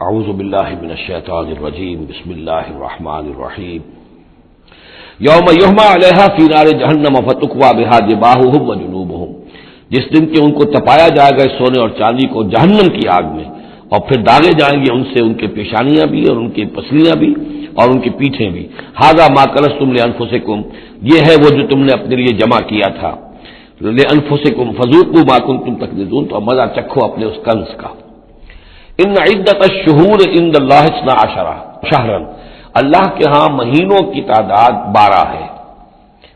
اعوذ باللہ من الشیطان الرجیم بسم اللہ الرحمن الرحیم یوم یحمى علیہا فی نار جہنم فتکوی بہا جباہہم وجنوبہم، جس دن کہ ان کو تپایا جائے گا سونے اور چاندی کو جہنم کی آگ میں، اور پھر داغے جائیں گے ان سے ان کے پیشانیاں بھی اور ان کی پسلیاں بھی اور ان کی پیٹھیں بھی۔ ھذا ما کنزتم لانفسکم، یہ ہے وہ جو تم نے اپنے لیے جمع کیا تھا، لانفسکم فذوقوا ما کنتم تکنزون، تو مزہ چکھو اپنے اس کنز کا۔ ان عدت الشہور عند اللہ 12 شہرا، اللہ کے ہاں مہینوں کی تعداد 12 ہے،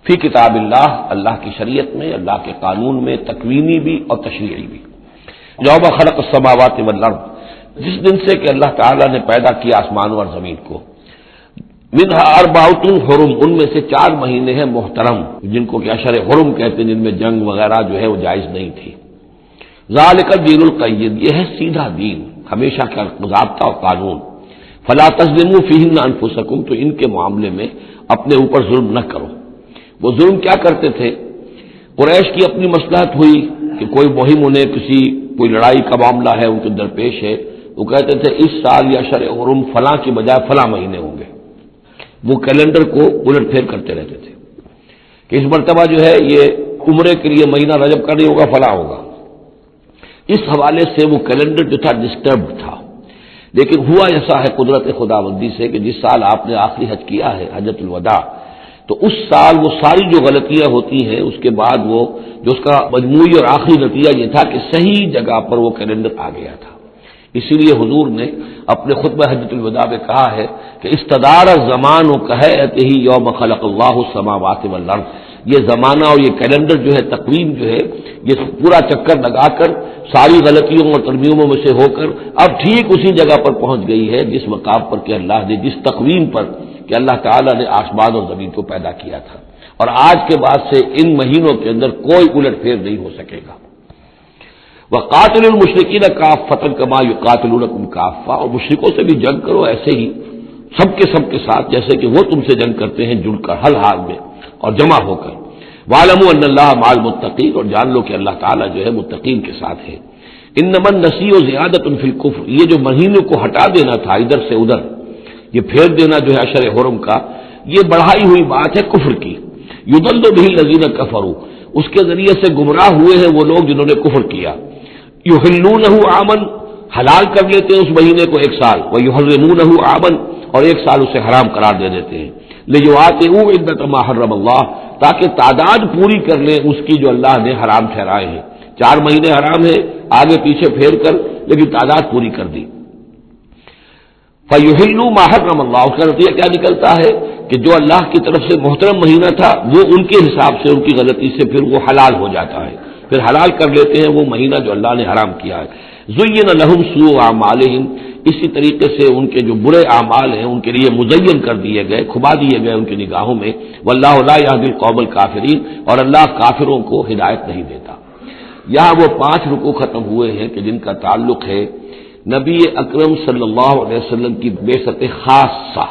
فی کتاب اللہ، اللہ کی شریعت میں، اللہ کے قانون میں، تکوینی بھی اور تشریعی بھی۔ یوم خلق السماوات والارض، جس دن سے کہ اللہ تعالیٰ نے پیدا کیا آسمانوں اور زمین کو، منہا اربعۃ حرم، ان میں سے 4 مہینے ہیں محترم، جن کو کہ اشہر حرم کہتے ہیں، جن میں جنگ وغیرہ جو ہے وہ جائز نہیں تھی۔ ذالک الدین القیم، یہ ہے سیدھا دین، ہمیشہ کا ضابطہ اور قانون۔ فلا تظلموا فیہن انفسکم، تو ان کے معاملے میں اپنے اوپر ظلم نہ کرو۔ وہ ظلم کیا کرتے تھے؟ قریش کی اپنی مصلحت ہوئی کہ کوئی مہم انہیں کوئی لڑائی کا معاملہ ہے ان کے درپیش ہے، وہ کہتے تھے اس سال یا شرع حرم فلاں کی بجائے فلاں مہینے ہوں گے، وہ کیلنڈر کو الٹ پھیر کرتے رہتے تھے کہ اس مرتبہ جو ہے یہ عمرے کے لیے مہینہ رجب کا نہیں ہوگا، فلاں ہوگا۔ اس حوالے سے وہ کیلنڈر جو تھا ڈسٹربڈ تھا، لیکن ہوا ایسا ہے قدرت خداوندی سے کہ جس سال آپ نے آخری حج کیا ہے، حجۃ الوداع، تو اس سال وہ ساری جو غلطیاں ہوتی ہیں اس کے بعد وہ جو اس کا مجموعی اور آخری نتیجہ یہ تھا کہ صحیح جگہ پر وہ کیلنڈر آ گیا تھا۔ اسی لیے حضور نے اپنے خطبہ حجۃ الوداع میں کہا ہے کہ استدار الزمان کہیئتہ یوم خلق اللہ السماوات والارض، یہ زمانہ اور یہ کیلنڈر جو ہے، تقویم جو ہے، یہ پورا چکر لگا کر ساری غلطیوں اور ترمیموں میں سے ہو کر اب ٹھیک اسی جگہ پر پہنچ گئی ہے جس مقام پر کہ اللہ نے، جس تقویم پر کہ اللہ تعالیٰ نے آسمان اور زمین کو پیدا کیا تھا، اور آج کے بعد سے ان مہینوں کے اندر کوئی الٹ پھیر نہیں ہو سکے گا۔ وَقَاتِلُوا الْمُشْرِكِينَ كَافَّةً كَمَا يُقَاتِلُونَكُمْ كَافَّةً، اور مشرکوں سے بھی جنگ کرو ایسے ہی سب کے ساتھ جیسے کہ وہ تم سے جنگ کرتے ہیں، جڑ کر ہر حال میں اور جمع ہو کر۔ وَاعْلَمُوا أَنَّ اللَّهَ مَعَ الْمُتَّقِينَ، اور جان لو کہ اللہ تعالیٰ جو ہے متقین کے ساتھ ہے۔ إِنَّمَا النَّسِيءُ زِيَادَةٌ فِي الْكُفْرِ، یہ جو مہینوں کو ہٹا دینا تھا ادھر سے ادھر، یہ پھیر دینا جو ہے اشہر حرم کا، یہ بڑھائی ہوئی بات ہے کفر کی۔ یضل بہ الذین کفروا، اس کے ذریعے سے گمراہ ہوئے ہیں وہ لوگ جنہوں نے کفر کیا۔ یحلونہ عاما، حلال کر لیتے ہیں اس مہینے کو 1 سال، ویحرمونہ عاما، اور 1 سال اسے حرام قرار دے دیتے ہیں۔ لیواطئوا عدۃ ما حرم اللہ، تاکہ تعداد پوری کر لیں اس کی جو اللہ نے حرام ٹھہرائے ہیں۔ 4 مہینے حرام ہے، آگے پیچھے پھیر کر لیکن تعداد پوری کر دی۔ فَيُحِلُّوا مَا حَرَّمَ اللَّهُ، اس کا نتیجہ کیا نکلتا ہے کہ جو اللہ کی طرف سے محترم مہینہ تھا وہ ان کے حساب سے، ان کی غلطی سے پھر وہ حلال ہو جاتا ہے، پھر حلال کر لیتے ہیں وہ مہینہ جو اللہ نے حرام کیا ہے۔ زُيِّنَ لَهُمْ سُوءُ أَعْمَالِهِمْ، اسی طریقے سے ان کے جو برے اعمال ہیں ان کے لیے مزین کر دیے گئے، کھبا دیے گئے ان کی نگاہوں میں۔ وَاللَّهُ لَا يَهْدِي الْقَوْمَ الْكَافِرِينَ، اور اللہ کافروں کو ہدایت نہیں دیتا۔ یہاں وہ 5 رکوع ختم ہوئے ہیں کہ جن کا تعلق ہے نبی اکرم صلی اللہ علیہ وسلم کی بعثت خاصہ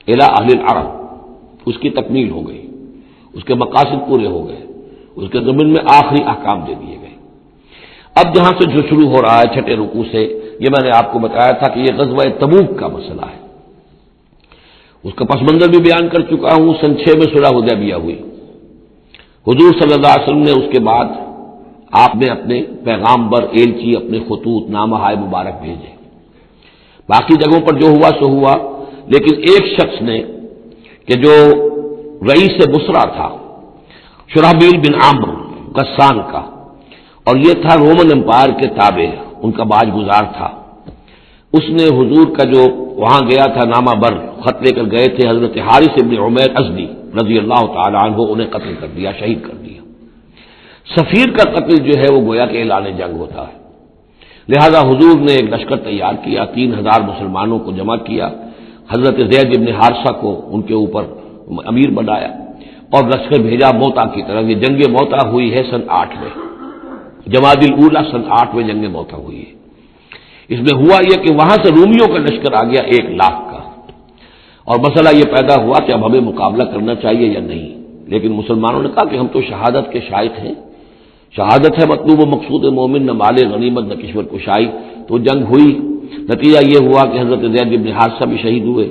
الی اہل العرب، اس کی تکمیل ہو گئی، اس کے مقاصد پورے ہو گئے، اس کے ضمن میں آخری احکام دے دیے گئے۔ اب جہاں سے جو شروع ہو رہا ہے 6 رکوع سے، یہ میں نے آپ کو بتایا تھا کہ یہ غزوہ تبوک کا مسئلہ ہے، اس کا پس منظر بھی بیان کر چکا ہوں۔ سن 6 میں صلح حدیبیہ ہوئی، حضور صلی اللہ علیہ وسلم نے اس کے بعد آپ نے اپنے پیغامبر، ایلچی، اپنے خطوط، نامہ ہائے مبارک بھیجے۔ باقی جگہوں پر جو ہوا سو ہوا، لیکن ایک شخص نے کہ جو رئیس بصرہ تھا، شرحبیل بن عامر غسان کا، اور یہ تھا رومن امپائر کے تابع، ان کا باج گزار تھا، اس نے حضور کا جو وہاں گیا تھا نامہ بر خط لے کر گئے تھے حضرت حارث بن عمیر ازدی رضی اللہ تعالی عنہ، انہیں قتل کر دیا، شہید کر دیا۔ سفیر کا قتل جو ہے وہ گویا کہ اعلان جنگ ہوتا ہے، لہذا حضور نے ایک لشکر تیار کیا، 3000 مسلمانوں کو جمع کیا، حضرت زید بن حارثہ کو ان کے اوپر امیر بنایا اور لشکر بھیجا موتا کی طرف۔ یہ جنگ موتا ہوئی ہے سن 8 میں، جمادی الاولیٰ سن 8 میں جنگ موتا ہوئی ہے۔ اس میں ہوا یہ کہ وہاں سے رومیوں کا لشکر آ گیا 1 لاکھ کا، اور مسئلہ یہ پیدا ہوا کہ اب ہمیں مقابلہ کرنا چاہیے یا نہیں، لیکن مسلمانوں نے کہا کہ ہم تو شہادت کے شائق ہیں، شہادت ہے مطلوب و مقصود مومن، نہ مال غنیمت نہ کشور کشائی۔ تو جنگ ہوئی، نتیجہ یہ ہوا کہ حضرت زید بن حارثہ بھی شہید ہوئے۔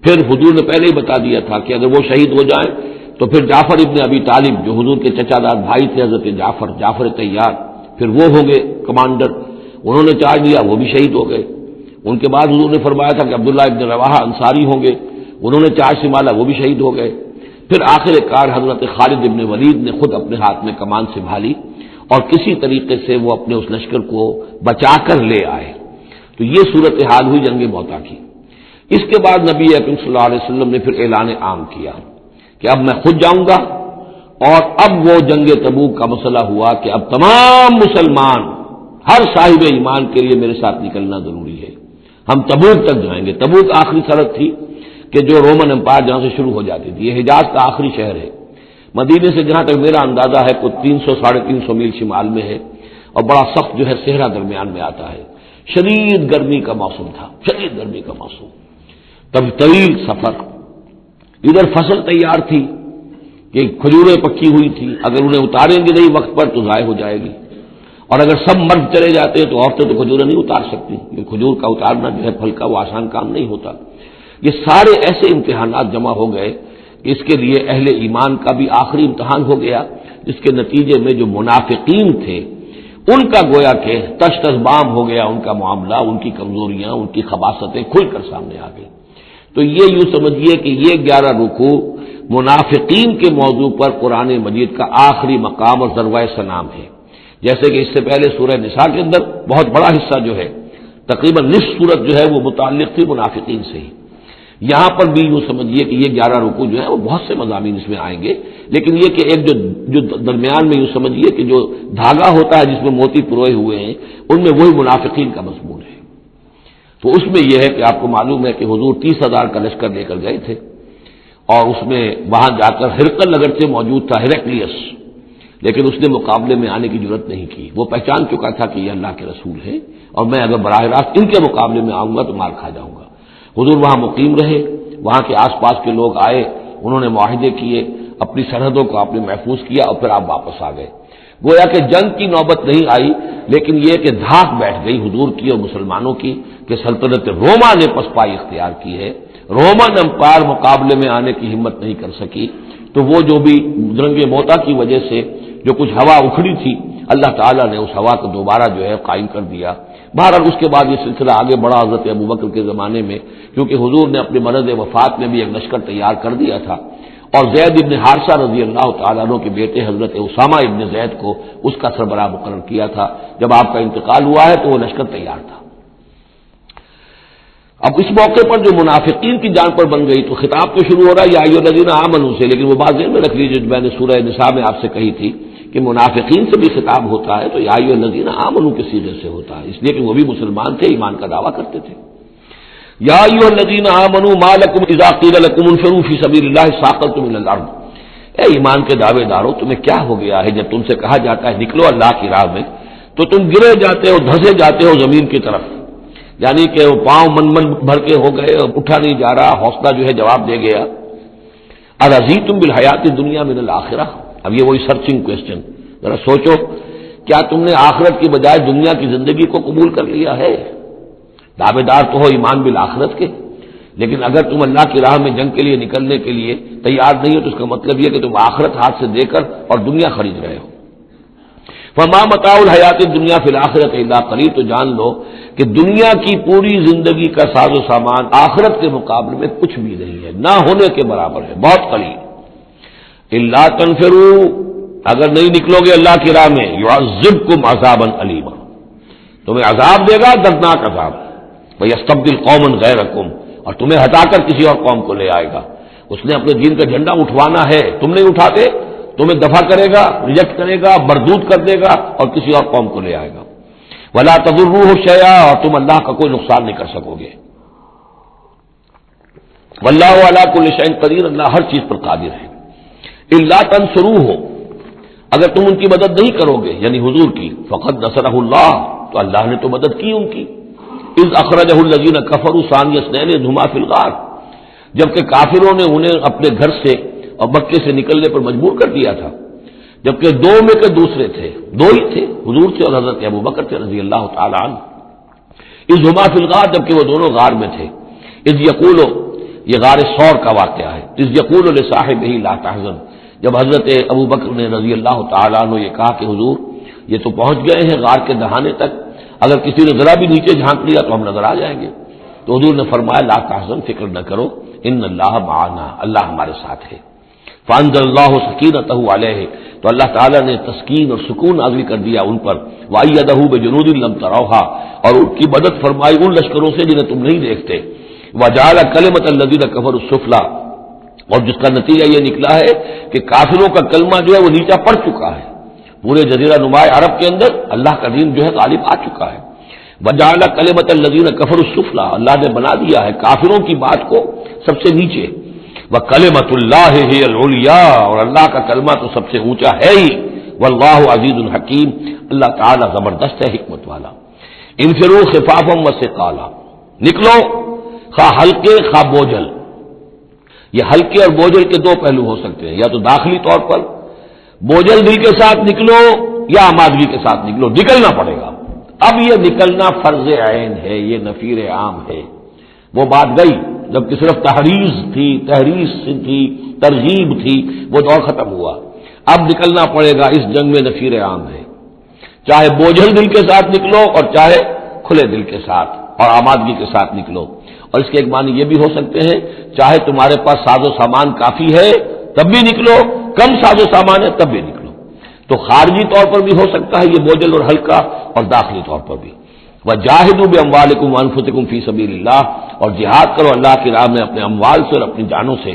پھر حضور نے پہلے ہی بتا دیا تھا کہ اگر وہ شہید ہو جائیں تو پھر جعفر ابن ابی طالب جو حضور کے چچا دار بھائی تھے حضرت جعفر طیار، پھر وہ ہوں گے کمانڈر، انہوں نے چارج لیا، وہ بھی شہید ہو گئے۔ ان کے بعد حضور نے فرمایا تھا کہ عبداللہ ابن رواحہ انصاری ہوں گے، انہوں نے چارج سنبھالا، وہ بھی شہید ہو گئے۔ پھر آخر کار حضرت خالد ابن ولید نے خود اپنے ہاتھ میں کمان سنبھالی اور کسی طریقے سے وہ اپنے اس لشکر کو بچا کر لے آئے۔ تو یہ صورتحال ہوئی جنگ موتا کی۔ اس کے بعد نبی اکرم صلی اللہ علیہ وسلم نے پھر اعلان عام کیا کہ اب میں خود جاؤں گا، اور اب وہ جنگ تبوک کا مسئلہ ہوا کہ اب تمام مسلمان ہر صاحب ایمان کے لیے میرے ساتھ نکلنا ضروری ہے، ہم تبوک تک جائیں گے۔ تبوک آخری سرحد تھی کہ جو رومن امپائر جہاں سے شروع ہو جاتی تھی، یہ حجاز کا آخری شہر ہے، مدینے سے جہاں تک میرا اندازہ ہے کوئی 300-350 میل شمال میں ہے، اور بڑا سخت جو ہے صحرا درمیان میں آتا ہے۔ شدید گرمی کا موسم تھا، شدید گرمی کا موسم، تب طویل سفر، ادھر فصل تیار تھی کہ کھجوریں پکی ہوئی تھی، اگر انہیں اتاریں گے نہیں وقت پر تو ضائع ہو جائے گی، اور اگر سب مرد چلے جاتے ہیں تو عورتیں تو کھجوریں نہیں اتار سکتی، یہ کھجور کا اتارنا جو ہے پھل کا وہ آسان کام نہیں ہوتا۔ یہ سارے ایسے امتحانات جمع ہو گئے کہ اس کے لیے اہل ایمان کا بھی آخری امتحان ہو گیا، جس کے نتیجے میں جو منافقین تھے ان کا گویا کہ تش تش بام ہو گیا، ان کا معاملہ، ان کی کمزوریاں، ان کی خباثتیں کھل کر سامنے آ گئی۔ تو یہ یوں سمجھیے کہ یہ 11 رکوع منافقین کے موضوع پر قرآن مجید کا آخری مقام اور ذروۂ سنام ہے۔ جیسے کہ اس سے پہلے سورہ نساء کے اندر بہت بڑا حصہ جو ہے، تقریباً نصف سورت جو ہے وہ متعلق تھی منافقین سے ہی، یہاں پر بھی یوں سمجھیے کہ یہ 11 رکوع جو ہے وہ بہت سے مضامین اس میں آئیں گے، لیکن یہ کہ ایک جو درمیان میں یوں سمجھیے کہ جو دھاگا ہوتا ہے جس میں موتی پروئے ہوئے ہیں، ان میں وہی منافقین کا مضمون ہے۔ تو اس میں یہ ہے کہ آپ کو معلوم ہے کہ حضور 30,000 کا لشکر لے کر گئے تھے، اور اس میں وہاں جا کر ہرقل اگرچہ موجود تھا، ہیرکلیس، لیکن اس نے مقابلے میں آنے کی جرت نہیں کی، وہ پہچان چکا تھا کہ یہ اللہ کے رسول ہے، اور میں اگر براہ راست ان کے مقابلے میں آؤں گا تو مار کھا جاؤں گا۔ حضور وہاں مقیم رہے، وہاں کے آس پاس کے لوگ آئے، انہوں نے معاہدے کیے، اپنی سرحدوں کو آپ نے محفوظ کیا، اور پھر آپ واپس آ گئے۔ گویا کہ جنگ کی نوبت نہیں آئی، لیکن یہ کہ دھاک بیٹھ گئی حضور کی اور مسلمانوں کی کہ سلطنت روما نے پسپائی اختیار کی ہے، رومن امپائر مقابلے میں آنے کی ہمت نہیں کر سکی۔ تو وہ جو بھی جنگ موتا کی وجہ سے جو کچھ ہوا اکھڑی تھی، اللہ تعالیٰ نے اس ہوا کو دوبارہ جو ہے قائم کر دیا۔ بہرحال اس کے بعد یہ سلسلہ آگے بڑھا حضرت ابوبکر کے زمانے میں، کیونکہ حضور نے اپنے مرض وفات میں بھی ایک لشکر تیار کر دیا تھا، اور زید ابن حارثہ رضی اللہ تعالیٰ عنہ کے بیٹے حضرت اسامہ ابن زید کو اس کا سربراہ مقرر کیا تھا۔ جب آپ کا انتقال ہوا ہے تو وہ لشکر تیار تھا۔ اب اس موقع پر جو منافقین کی جان پر بن گئی تو خطاب تو شروع ہو رہا ہے یا ایھا الذین آمنوا سے، لیکن وہ بات ذہن میں رکھ لیجیے جو میں نے سورہ نساء میں آپ سے کہی تھی کہ منافقین سے بھی خطاب ہوتا ہے تو یا ایھا الذین آمنوا کے صیغے سے ہوتا ہے، اس لیے کہ وہ بھی مسلمان تھے، ایمان کا دعویٰ کرتے تھے۔ یا ایھا الذین آمنوا ما لکم اذا قیل لکم انفروا فی سبیل اللہ ثاقلتم الی الارض، اے ایمان کے دعوے دارو تمہیں کیا ہو گیا ہے جب تم سے کہا جاتا ہے نکلو اللہ کی راہ میں تو تم گرے جاتے ہو، دھسے جاتے ہو زمین کی طرف، یعنی کہ پاؤں من بھر کے ہو گئے، اٹھا نہیں جا رہا، حوصلہ جو ہے جواب دے گیا۔ ارضیتم بالحیات الدنیا من الآخرہ، اب یہ وہی سرچنگ کوشچن، ذرا سوچو کیا تم نے آخرت کی بجائے دنیا کی زندگی کو قبول کر لیا ہے؟ دعوے دار تو ہو ایمان بالآخرت کے، لیکن اگر تم اللہ کی راہ میں جنگ کے لیے نکلنے کے لیے تیار نہیں ہو تو اس کا مطلب یہ کہ تم آخرت ہاتھ سے دے کر اور دنیا خرید رہے ہو۔ فما متاع الحیات الدنیا فی الآخرۃ الا قلیل، تو جان لو کہ دنیا کی پوری زندگی کا ساز و سامان آخرت کے مقابلے میں کچھ بھی نہیں ہے، نہ ہونے کے برابر ہے، بہت قلیل۔ الا تنفروا، اگر نہیں نکلو گے اللہ کی راہ میں، یعذبکم عذابا علیما، تمہیں عذاب دے گا، دردناک عذاب، ویستبدل قوما غیرکم، اور تمہیں ہٹا کر کسی اور قوم کو لے آئے گا۔ اس نے اپنے دین کا جھنڈا اٹھوانا ہے، تم نہیں اٹھاتے، تمہیں دفع کرے گا، ریجیکٹ کرے گا، مردود کر دے گا اور کسی اور قوم کو لے آئے گا۔ ولا تضروہ شیئا، اور تم اللہ کا کوئی نقصان نہیں کر سکو گے۔ واللہ علی کل شیء قدیر، اللہ ہر چیز پر قادر ہے۔ الا تنصروہ، اگر تم ان کی مدد نہیں کرو گے یعنی حضور کی، فقد نصرہ اللہ، تو اللہ نے تو مدد کی ان کی۔ اذ اخرجہ الذین کفروا ثانی اثنین اذ ہما فی الغار، جبکہ کافروں نے انہیں اپنے گھر سے اور مکے سے نکلنے پر مجبور کر دیا تھا، جبکہ دو میں کے دوسرے تھے، دو ہی تھے، حضور تھے اور حضرت ابوبکر تھے رضی اللہ تعالی عنہ۔ اذ ہما فی الغار، جبکہ وہ دونوں غار میں تھے، اذ یقول، یہ غار ثور کا واقعہ ہے، اذ یقول لصاحبہ لا تحزن، جب حضرت ابو بکر نے رضی اللہ تعالیٰ عنہ یہ کہا کہ حضور یہ تو پہنچ گئے ہیں غار کے دہانے تک، اگر کسی نے ذرا بھی نیچے جھانک لیا تو ہم نظر آ جائیں گے، تو حضور نے فرمایا لا تحزن، فکر نہ کرو، ان اللہ معنا، اللہ ہمارے ساتھ ہے۔ فانزل اللہ سکینتہ علیہ، تو اللہ تعالیٰ نے تسکین اور سکون نازل کر دیا ان پر، وأیدہ بجنود لم تروها، اور ان کی مدد فرمائی ان لشکروں سے جنہیں تم نہیں دیکھتے، وجعل کلمۃ الذین کفروا السفلی، اور جس کا نتیجہ یہ نکلا ہے کہ کافروں کا کلمہ جو ہے وہ نیچا پڑ چکا ہے، پورے جزیرہ نما عرب کے اندر اللہ کا دین جو ہے غالب آ چکا ہے۔ وجعل کلمۃ الذین کفروا السفلی، اللہ نے بنا دیا ہے کافروں کی بات کو سب سے نیچے، وکلمۃ اللہ ہی العلیاء، اور اللہ کا کلمہ تو سب سے اونچا ہے ہی، واللہ عزیز الحکیم، اللہ تعالی زبردست ہے، حکمت والا۔ انفروا خفافا وثقالا، نکلو خواہ ہلکے خواہ بوجھل، یہ ہلکے اور بوجھل کے دو پہلو ہو سکتے ہیں، یا تو داخلی طور پر بوجھل دل کے ساتھ نکلو یا آمادگی کے ساتھ نکلو، نکلنا پڑے گا۔ اب یہ نکلنا فرض عین ہے، یہ نفیر عام ہے، وہ بات گئی جبکہ صرف تحریض تھی، ترغیب تھی، وہ دور ختم ہوا، اب نکلنا پڑے گا، اس جنگ میں نفیر عام ہے، چاہے بوجھل دل کے ساتھ نکلو اور چاہے کھلے دل کے ساتھ اور آمادگی کے ساتھ نکلو۔ اور اس کے ایک معنی یہ بھی ہو سکتے ہیں، چاہے تمہارے پاس ساز و سامان کافی ہے تب بھی نکلو، کم ساز و سامان ہے تب بھی نکلو، تو خارجی طور پر بھی ہو سکتا ہے یہ بوجھل اور ہلکا، اور داخلی طور پر بھی۔ وجاہدوا باموالکم وانفسکم فی سبیل اللہ، اور جہاد کرو اللہ کی راہ میں اپنے اموال سے اور اپنی جانوں سے،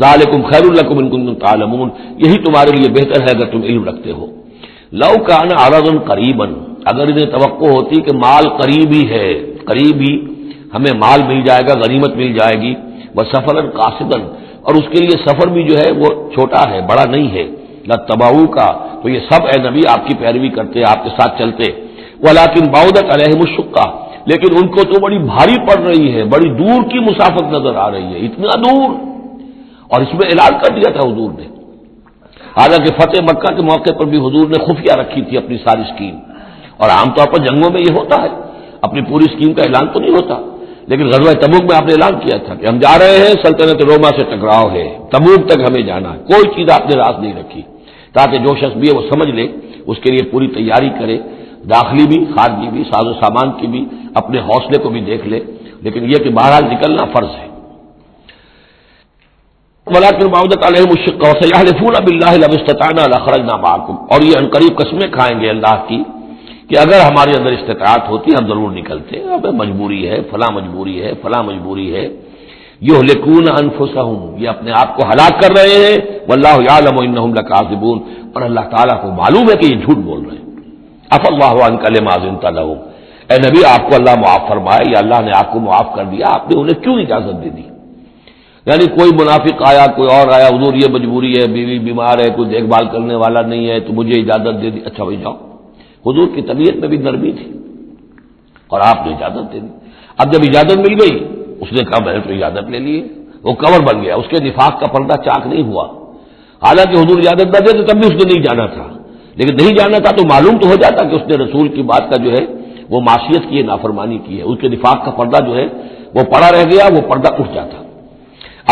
ذالکم خیر لکم ان کنتم تعلمون، یہی تمہارے لیے بہتر ہے اگر تم علم رکھتے ہو۔ لو کان عرضا قریبا، اگر انہیں توقع ہوتی کہ مال قریب ہی ہے، قریب ہی ہمیں مال مل جائے گا، غنیمت مل جائے گی، وسفرا قاصدا، اور اس کے لیے سفر بھی جو ہے وہ چھوٹا ہے، بڑا نہیں ہے، لاتبعوک، تو یہ سب اے نبی آپ کی پیروی کرتے، آپ کے ساتھ چلتے، ولکن بعدت علیہم الشقہ، لیکن ان کو تو بڑی بھاری پڑ رہی ہے، بڑی دور کی مسافت نظر آ رہی ہے، اتنا دور، اور اس میں اعلان کر دیا تھا حضور نے، حالانکہ فتح مکہ کے موقع پر بھی حضور نے خفیہ رکھی تھی اپنی ساری اسکیم، اور عام طور پر جنگوں میں یہ ہوتا ہے، اپنی پوری اسکیم کا اعلان تو نہیں ہوتا، لیکن غزوہ تبوک میں آپ نے اعلان کیا تھا کہ ہم جا رہے ہیں، سلطنت روما سے ٹکراؤ ہے، تبوک تک ہمیں جانا ہے، کوئی چیز آپ نے راز نہیں رکھی، تاکہ جو شخص بھی ہے وہ سمجھ لے، اس کے لیے پوری تیاری کرے، داخلی بھی خارجی بھی، ساز و سامان کی بھی، اپنے حوصلے کو بھی دیکھ لے، لیکن یہ کہ بہرحال نکلنا فرض ہے۔ ولکن بعدت علیہم الشقہ وسیحلفون باللہ لو استطعنا لخرجنا معکم، اور یہ عنقریب قسمیں کھائیں گے اللہ کی کہ اگر ہمارے اندر استطاعت ہوتی ہم ضرور نکلتے، اب مجبوری ہے، فلاں مجبوری ہے، فلاں مجبوری ہے۔ یہلکون انفسہم، یہ اپنے آپ کو ہلاک کر رہے ہیں، واللہ یعلم انہم لکاذبون، اور اللہ تعالیٰ کو معلوم ہے کہ یہ جھوٹ بول رہے ہیں۔ عفی اللہ عنک لما اذنت لہم، اے نبی آپ کو اللہ معاف فرمائے، یا اللہ نے آپ کو معاف کر دیا، آپ نے انہیں کیوں اجازت دے دی؟ یعنی کوئی منافق آیا، کوئی اور آیا، حضور یہ مجبوری ہے، بیوی بیمار ہے، کوئی دیکھ بھال کرنے والا نہیں ہے، تو مجھے اجازت دے دی، اچھا بھائی جاؤ۔ حضور کی طبیعت میں بھی نرمی تھی اور آپ نے اجازت دے دی۔ اب جب اجازت مل گئی، اس نے کہا میں نے تو اجازت لے لی، وہ کور بن گیا، اس کے نفاق کا پردہ چاک نہیں ہوا، حالانکہ حضور اجازت نہ دے تو تب بھی اس نے نہیں جانا تھا، لیکن نہیں جانا تھا تو معلوم تو ہو جاتا کہ اس نے رسول کی بات کا جو ہے وہ معصیت کی ہے، نافرمانی کی ہے، اس کے نفاق کا پردہ جو ہے وہ پڑا رہ گیا، وہ پردہ اٹھ جاتا۔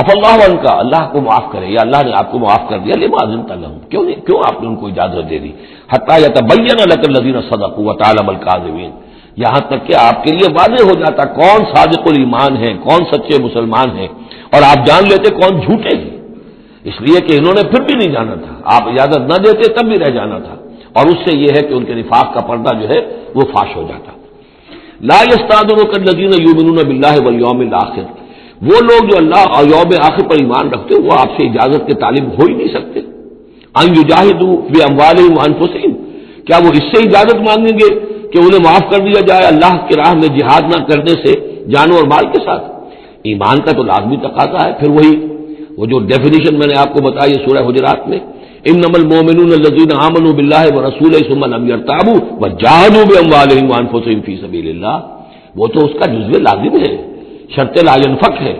عفی اللہ عنک، اللہ کو معاف کرے، یا اللہ نے آپ کو معاف کر دیا، لما اذنت لہم، کیوں آپ نے ان کو اجازت دے دی، حتی یتبین لک الذین صدقوا وتعلم الکاذبین، یہاں تک کہ آپ کے لیے واضح ہو جاتا کون صادق الایمان ہے، کون سچے مسلمان ہیں، اور آپ جان لیتے کون جھوٹے ہیں، اس لیے کہ انہوں نے پھر بھی نہیں جانا تھا، آپ اجازت نہ دیتے تب بھی رہ جانا تھا، اور اس سے یہ ہے کہ ان کے نفاق کا پردہ جو ہے وہ فاش ہو جاتا۔ لا یستأذنک الذین یؤمنون باللہ والیوم الآخر، وہ لوگ جو اللہ اور یوم آخر پر ایمان رکھتے ہیں وہ آپ سے اجازت کے طالب ہو ہی نہیں سکتے، ان یجاہدوا باموالہم وانفسہم، کیا وہ اس سے اجازت مانگیں گے کہ انہیں معاف کر دیا جائے اللہ کی راہ میں جہاد نہ کرنے سے جانوں اور مال کے ساتھ؟ ایمان کا تو لازمی تقاضا ہے، پھر وہی وہ جو ڈیفینیشن میں نے آپ کو بتائی ہے سورہ حجرات میں، انما المؤمنون الذین آمنوا باللہ ورسولہ ثم لم یرتابوا وجاہدوا باموالہم وانفسہم فی سبیل اللہ، وہ تو اس کا جزو لازم ہے، شرط لا ينفک ہے۔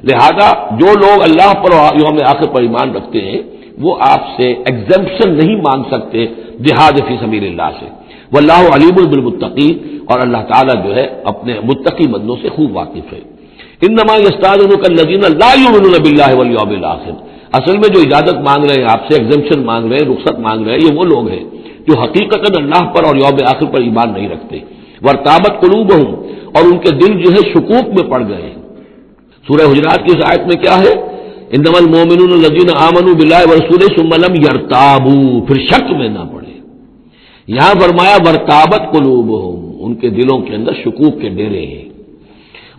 لہذا جو لوگ اللہ پر یوم آخر پر ایمان رکھتے ہیں وہ آپ سے ایگزمپشن نہیں مانگ سکتے جہاد فی سبیل اللہ سے، واللہ علیم بالمتقین، اور اللہ تعالیٰ جو ہے اپنے متقی بندوں سے خوب واقف ہے۔ انما یستاذنک الذین لا یؤمنون باللہ والیوم الآخر، اصل میں جو اجازت مانگ رہے ہیں آپ سے، ایگزمپشن مانگ رہے ہیں، رخصت مانگ رہے ہیں، یہ وہ لوگ ہیں جو حقیقتاً اللہ پر اور یوم آخر پر ایمان نہیں رکھتے۔ وارتابت قلوبہم، اور ان کے دل جو ہے شکوک میں پڑ گئے ہیں۔ سورہ حجرات کی اس آیت میں کیا ہے؟ انما المؤمنون الذین آمنوا باللہ ورسولہ ثم لم یرتابوا، پھر شک میں نہ پڑے۔ یہاں فرمایا ورتابت قلوبہم، ان کے دلوں کے اندر شکوک کے ڈیرے ہیں۔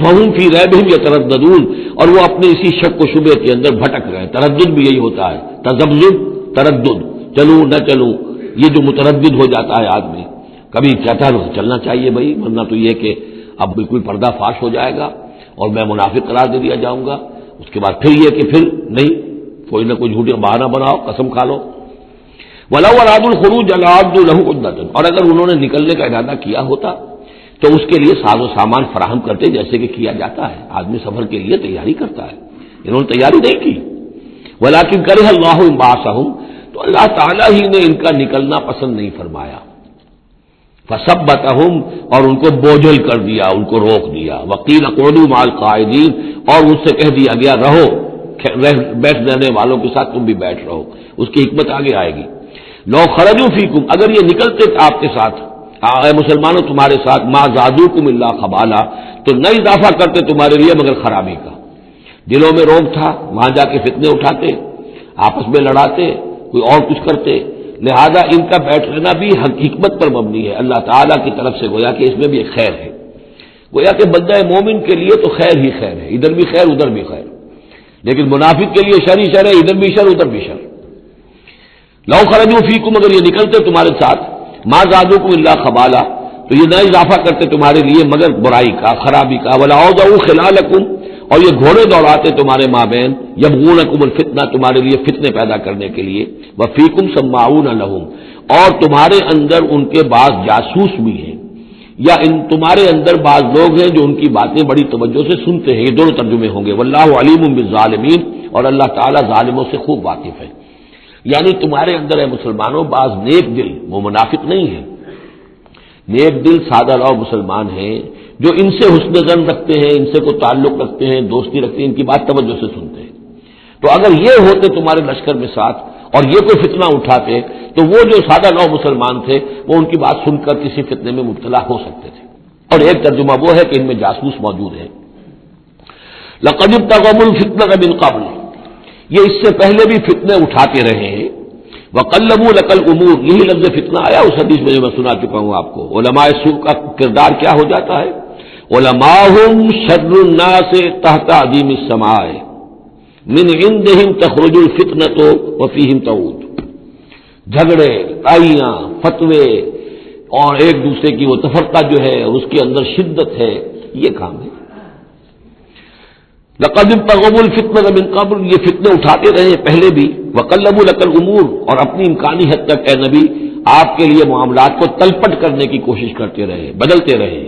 وہم فی ریبہم یترددون، اور وہ اپنے اسی شک و شبے کے اندر بھٹک رہے ہیں۔ تردد بھی یہی ہوتا ہے، تذبذب، تردد، چلوں نہ چلوں، یہ جو متردد ہو جاتا ہے آدمی، کبھی کہتا ہے چلنا چاہیے بھائی، ورنہ تو یہ کہ اب بالکل پردہ فاش ہو جائے گا اور میں منافق قرار دے دیا جاؤں گا، اس کے بعد پھر یہ کہ پھر نہیں، کوئی نہ کوئی جھوٹے بہانہ بناؤ، قسم کھا لو۔ وَلَوْ أَرَادُوا الْخُرُوجَ لَأَعَدُّوا لَهُ عُدَّةً، اور اگر انہوں نے نکلنے کا ارادہ کیا ہوتا تو اس کے لیے ساز و سامان فراہم کرتے، جیسے کہ کیا جاتا ہے، آدمی سفر کے لیے تیاری کرتا ہے، انہوں نے تیاری نہیں کی۔ وَلَٰكِن كَرِهَ اللَّهُ انبعاثَهُم، تو اللہ تعالیٰ ہی نے ان کا نکلنا پسند نہیں فرمایا۔ فَثَبَّتَهُمْ، اور ان کو بوجھل کر دیا، ان کو روک دیا۔ وَقِيلَ اقْعُدُوا مَعَ الْقَاعِدِينَ، اور ان سے کہہ دیا گیا رہو بیٹھ رہنے والوں کے ساتھ، تم بھی بیٹھ رہو۔ اس کی حکمت آگے آئے گی۔ لو خرجوا فیکم، اگر یہ نکلتے آپ کے ساتھ، اے مسلمانوں تمہارے ساتھ، ما زادوکم الا خبالا، تو نہ اضافہ کرتے تمہارے لیے مگر خرابی کا۔ دلوں میں روب تھا، وہاں جا کے فتنے اٹھاتے، آپس میں لڑاتے، کوئی اور کچھ کرتے، لہذا ان کا بیٹھ رہنا بھی حکمت پر مبنی ہے، اللہ تعالیٰ کی طرف سے، گویا کہ اس میں بھی ایک خیر ہے، گویا کہ بندہ مومن کے لیے تو خیر ہی خیر ہے، ادھر بھی خیر ادھر بھی خیر، لیکن منافق کے لیے شر ہی شر ہے، ادھر بھی شر ادھر بھی شر۔ لو خرجوا فیکم، اگر یہ نکلتے تمہارے ساتھ، ما زادوکم الا خبالا، تو یہ نہ اضافہ کرتے تمہارے لیے مگر برائی کا، خرابی کا۔ ولاوضعوا خلالکم، اور یہ گھوڑے دوڑاتے تمہارے مابین، یبغونکم الفتنہ، تمہارے لیے فتنے پیدا کرنے کے لیے۔ وفیکم سماعون لہم، اور تمہارے اندر ان کے بعض جاسوس بھی ہیں، یا تمہارے اندر بعض لوگ ہیں جو ان کی باتیں بڑی توجہ سے سنتے ہیں، یہ دونوں ترجمے ہوں گے۔ واللہ علیم بالظالمین، اور اللہ تعالیٰ ظالموں سے خوب واقف ہے۔ یعنی تمہارے اندر ہے مسلمانوں بعض نیک دل، وہ منافق نہیں ہیں، نیک دل سادہ لو مسلمان ہیں، جو ان سے حسن ظن رکھتے ہیں، ان سے کوئی تعلق رکھتے ہیں، دوستی رکھتے ہیں، ان کی بات توجہ سے سنتے ہیں۔ تو اگر یہ ہوتے تمہارے لشکر میں ساتھ اور یہ کوئی فتنہ اٹھاتے، تو وہ جو سادہ لو مسلمان تھے وہ ان کی بات سن کر کسی فتنے میں مبتلا ہو سکتے تھے۔ اور ایک ترجمہ وہ ہے کہ ان میں جاسوس موجود ہے۔ لقد ابتغوا الفتنة من قبل، یہ اس سے پہلے بھی فتنے اٹھاتے رہے ہیں۔ وقلبوا لك الامور، یہی لفظ فتنہ آیا اس حدیث میں جو میں سنا چکا ہوں آپ کو۔ علماء سوء کا کردار کیا ہو جاتا ہے؟ علماءهم شر الناس تحت عظیم السماء من عندهم تخرج الفتنة وفيهم تعود، جھگڑے، لڑائیاں، فتوے اور ایک دوسرے کی وہ تفرقہ جو ہے اس کے اندر شدت ہے، یہ کام ہے۔ لقد ابتغوا الفتنة من قبل، یہ فتنے اٹھاتے رہے پہلے بھی۔ وقلبوا لك الامور، اور اپنی امکانی حد تک اے نبی آپ کے لیے معاملات کو تلپٹ کرنے کی کوشش کرتے رہے، بدلتے رہے۔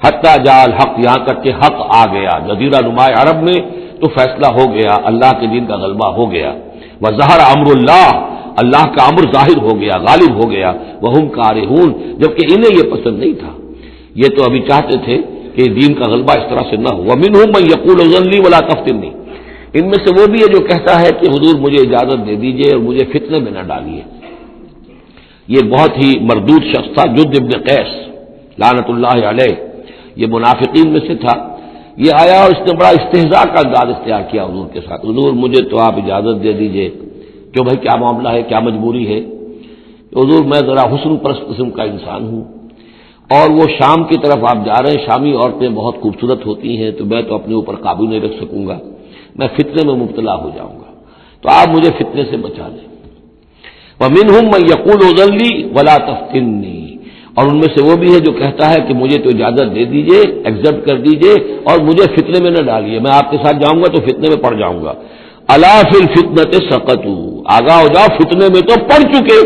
حتی جاء الحق، یہاں تک کہ حق آ گیا، جزیرہ نماء عرب میں تو فیصلہ ہو گیا، اللہ کے دین کا غلبہ ہو گیا۔ وظہر امر اللہ، اللہ کا امر ظاہر ہو گیا، غالب ہو گیا۔ وہم کارہون، جبکہ انہیں یہ پسند نہیں تھا، یہ تو ابھی چاہتے تھے کہ دین کا غلبہ اس طرح سے نہ ہو۔ ومنہم من یقول اذن لی ولا تفتنی، ان میں سے وہ بھی ہے جو کہتا ہے کہ حضور مجھے اجازت دے دیجئے اور مجھے فتنے میں نہ ڈالیے۔ یہ بہت ہی مردود شخص تھا، جد ابن قیس لعنت اللہ علیہ، یہ منافقین میں سے تھا۔ یہ آیا اور اس نے بڑا استہزاء کا انداز اختیار کیا حضور کے ساتھ، حضور مجھے تو آپ اجازت دے دیجئے، کیوں بھائی کیا معاملہ ہے، کیا مجبوری ہے؟ حضور میں ذرا حسن پرست قسم کا انسان ہوں، اور وہ شام کی طرف آپ جا رہے ہیں، شامی عورتیں بہت خوبصورت ہوتی ہیں، تو میں تو اپنے اوپر قابو نہیں رکھ سکوں گا، میں فتنے میں مبتلا ہو جاؤں گا، تو آپ مجھے فتنے سے بچا لیں۔ ومنہم من یقول اذن لی ولا تفتنی، اور ان میں سے وہ بھی ہے جو کہتا ہے کہ مجھے تو اجازت دے دیجئے، ایکسپٹ کر دیجئے اور مجھے فتنے میں نہ ڈالیے، میں آپ کے ساتھ جاؤں گا تو فتنے میں پڑ جاؤں گا۔ الا فی الفتنۃ سقطوا، آگاہ ہو جاؤ فتنے میں تو پڑ چکے،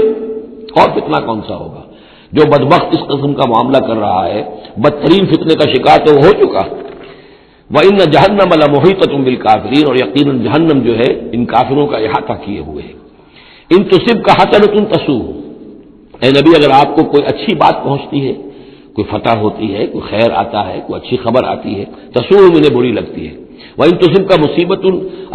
اور فتنہ کون سا ہوگا؟ جو بدبخت اس قسم کا معاملہ کر رہا ہے، بدترین فتنے کا شکار تو ہو چکا۔ وَإِنَّ جَهَنَّمَ لَمُحِيطَةٌ بِالْكَافِرِينَ، اور یقیناً جہنم جو ہے ان کافروں کا احاطہ کیے ہوئے ہے۔ ان تصبک حسنۃ تسؤہ، اے نبی اگر آپ کو کوئی اچھی بات پہنچتی ہے، کوئی فتح ہوتی ہے، کوئی خیر آتا ہے، کوئی اچھی خبر آتی ہے، تسوءہم انہیں بری لگتی ہے، وَإِن تُصِبْكَ مُصِیبَۃٌ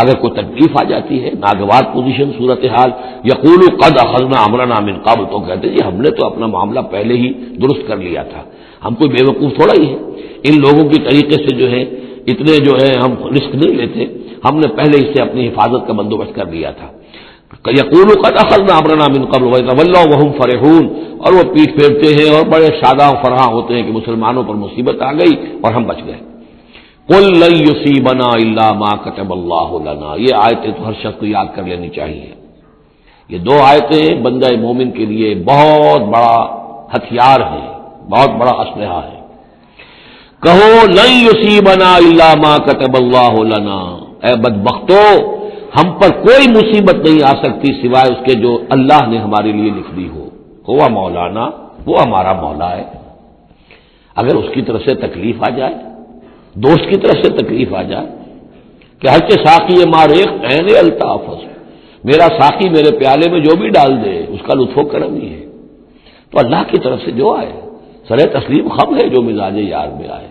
اگر کوئی تکلیف آ جاتی ہے، ناگوار پوزیشن، صورتحال، یقولوا قد اخذنا امرنا من قبل، تو کہتے ہیں جی ہم نے تو اپنا معاملہ پہلے ہی درست کر لیا تھا، ہم کوئی بے وقوف تھوڑا ہی ہے، ان لوگوں کی طریقے سے جو ہے اتنے جو ہے ہم رسک نہیں لیتے، ہم نے پہلے اس سے اپنی حفاظت کا بندوبست کر لیا تھا۔ یقولوا قد اخذنا امرنا من قبل ویتولوا وهم فرحون، اور وہ پیٹ پھیرتے ہیں اور بڑے شاداں و فرحاں ہوتے ہیں کہ مسلمانوں پر مصیبت آ گئی اور ہم بچ گئے۔ قل لن یصیبنا الا ما كتب اللہ لنا، یہ آیتیں تو ہر شخص کو یاد کر لینی چاہیے۔ یہ دو آیتیں بندہ مومن کے لیے بہت بڑا ہتھیار ہیں، بہت بڑا اسلحہ ہے۔ کہو لن یصیبنا الا ما كتب اللہ لنا، اے بدبختو ہم پر کوئی مصیبت نہیں آ سکتی سوائے اس کے جو اللہ نے ہمارے لیے لکھ دی ہو۔ ہوا مولانا، وہ ہمارا مولا ہے، اگر اس کی طرف سے تکلیف آ جائے، دوست کی طرف سے تکلیف آ جائے کہ ہر کے ساقی ماریخ عین الطاف، میرا ساقی میرے پیالے میں جو بھی ڈال دے اس کا لطف و کرم ہی ہے، تو اللہ کی طرف سے جو آئے سر تسلیم خم ہے جو مزاج یار میں آئے،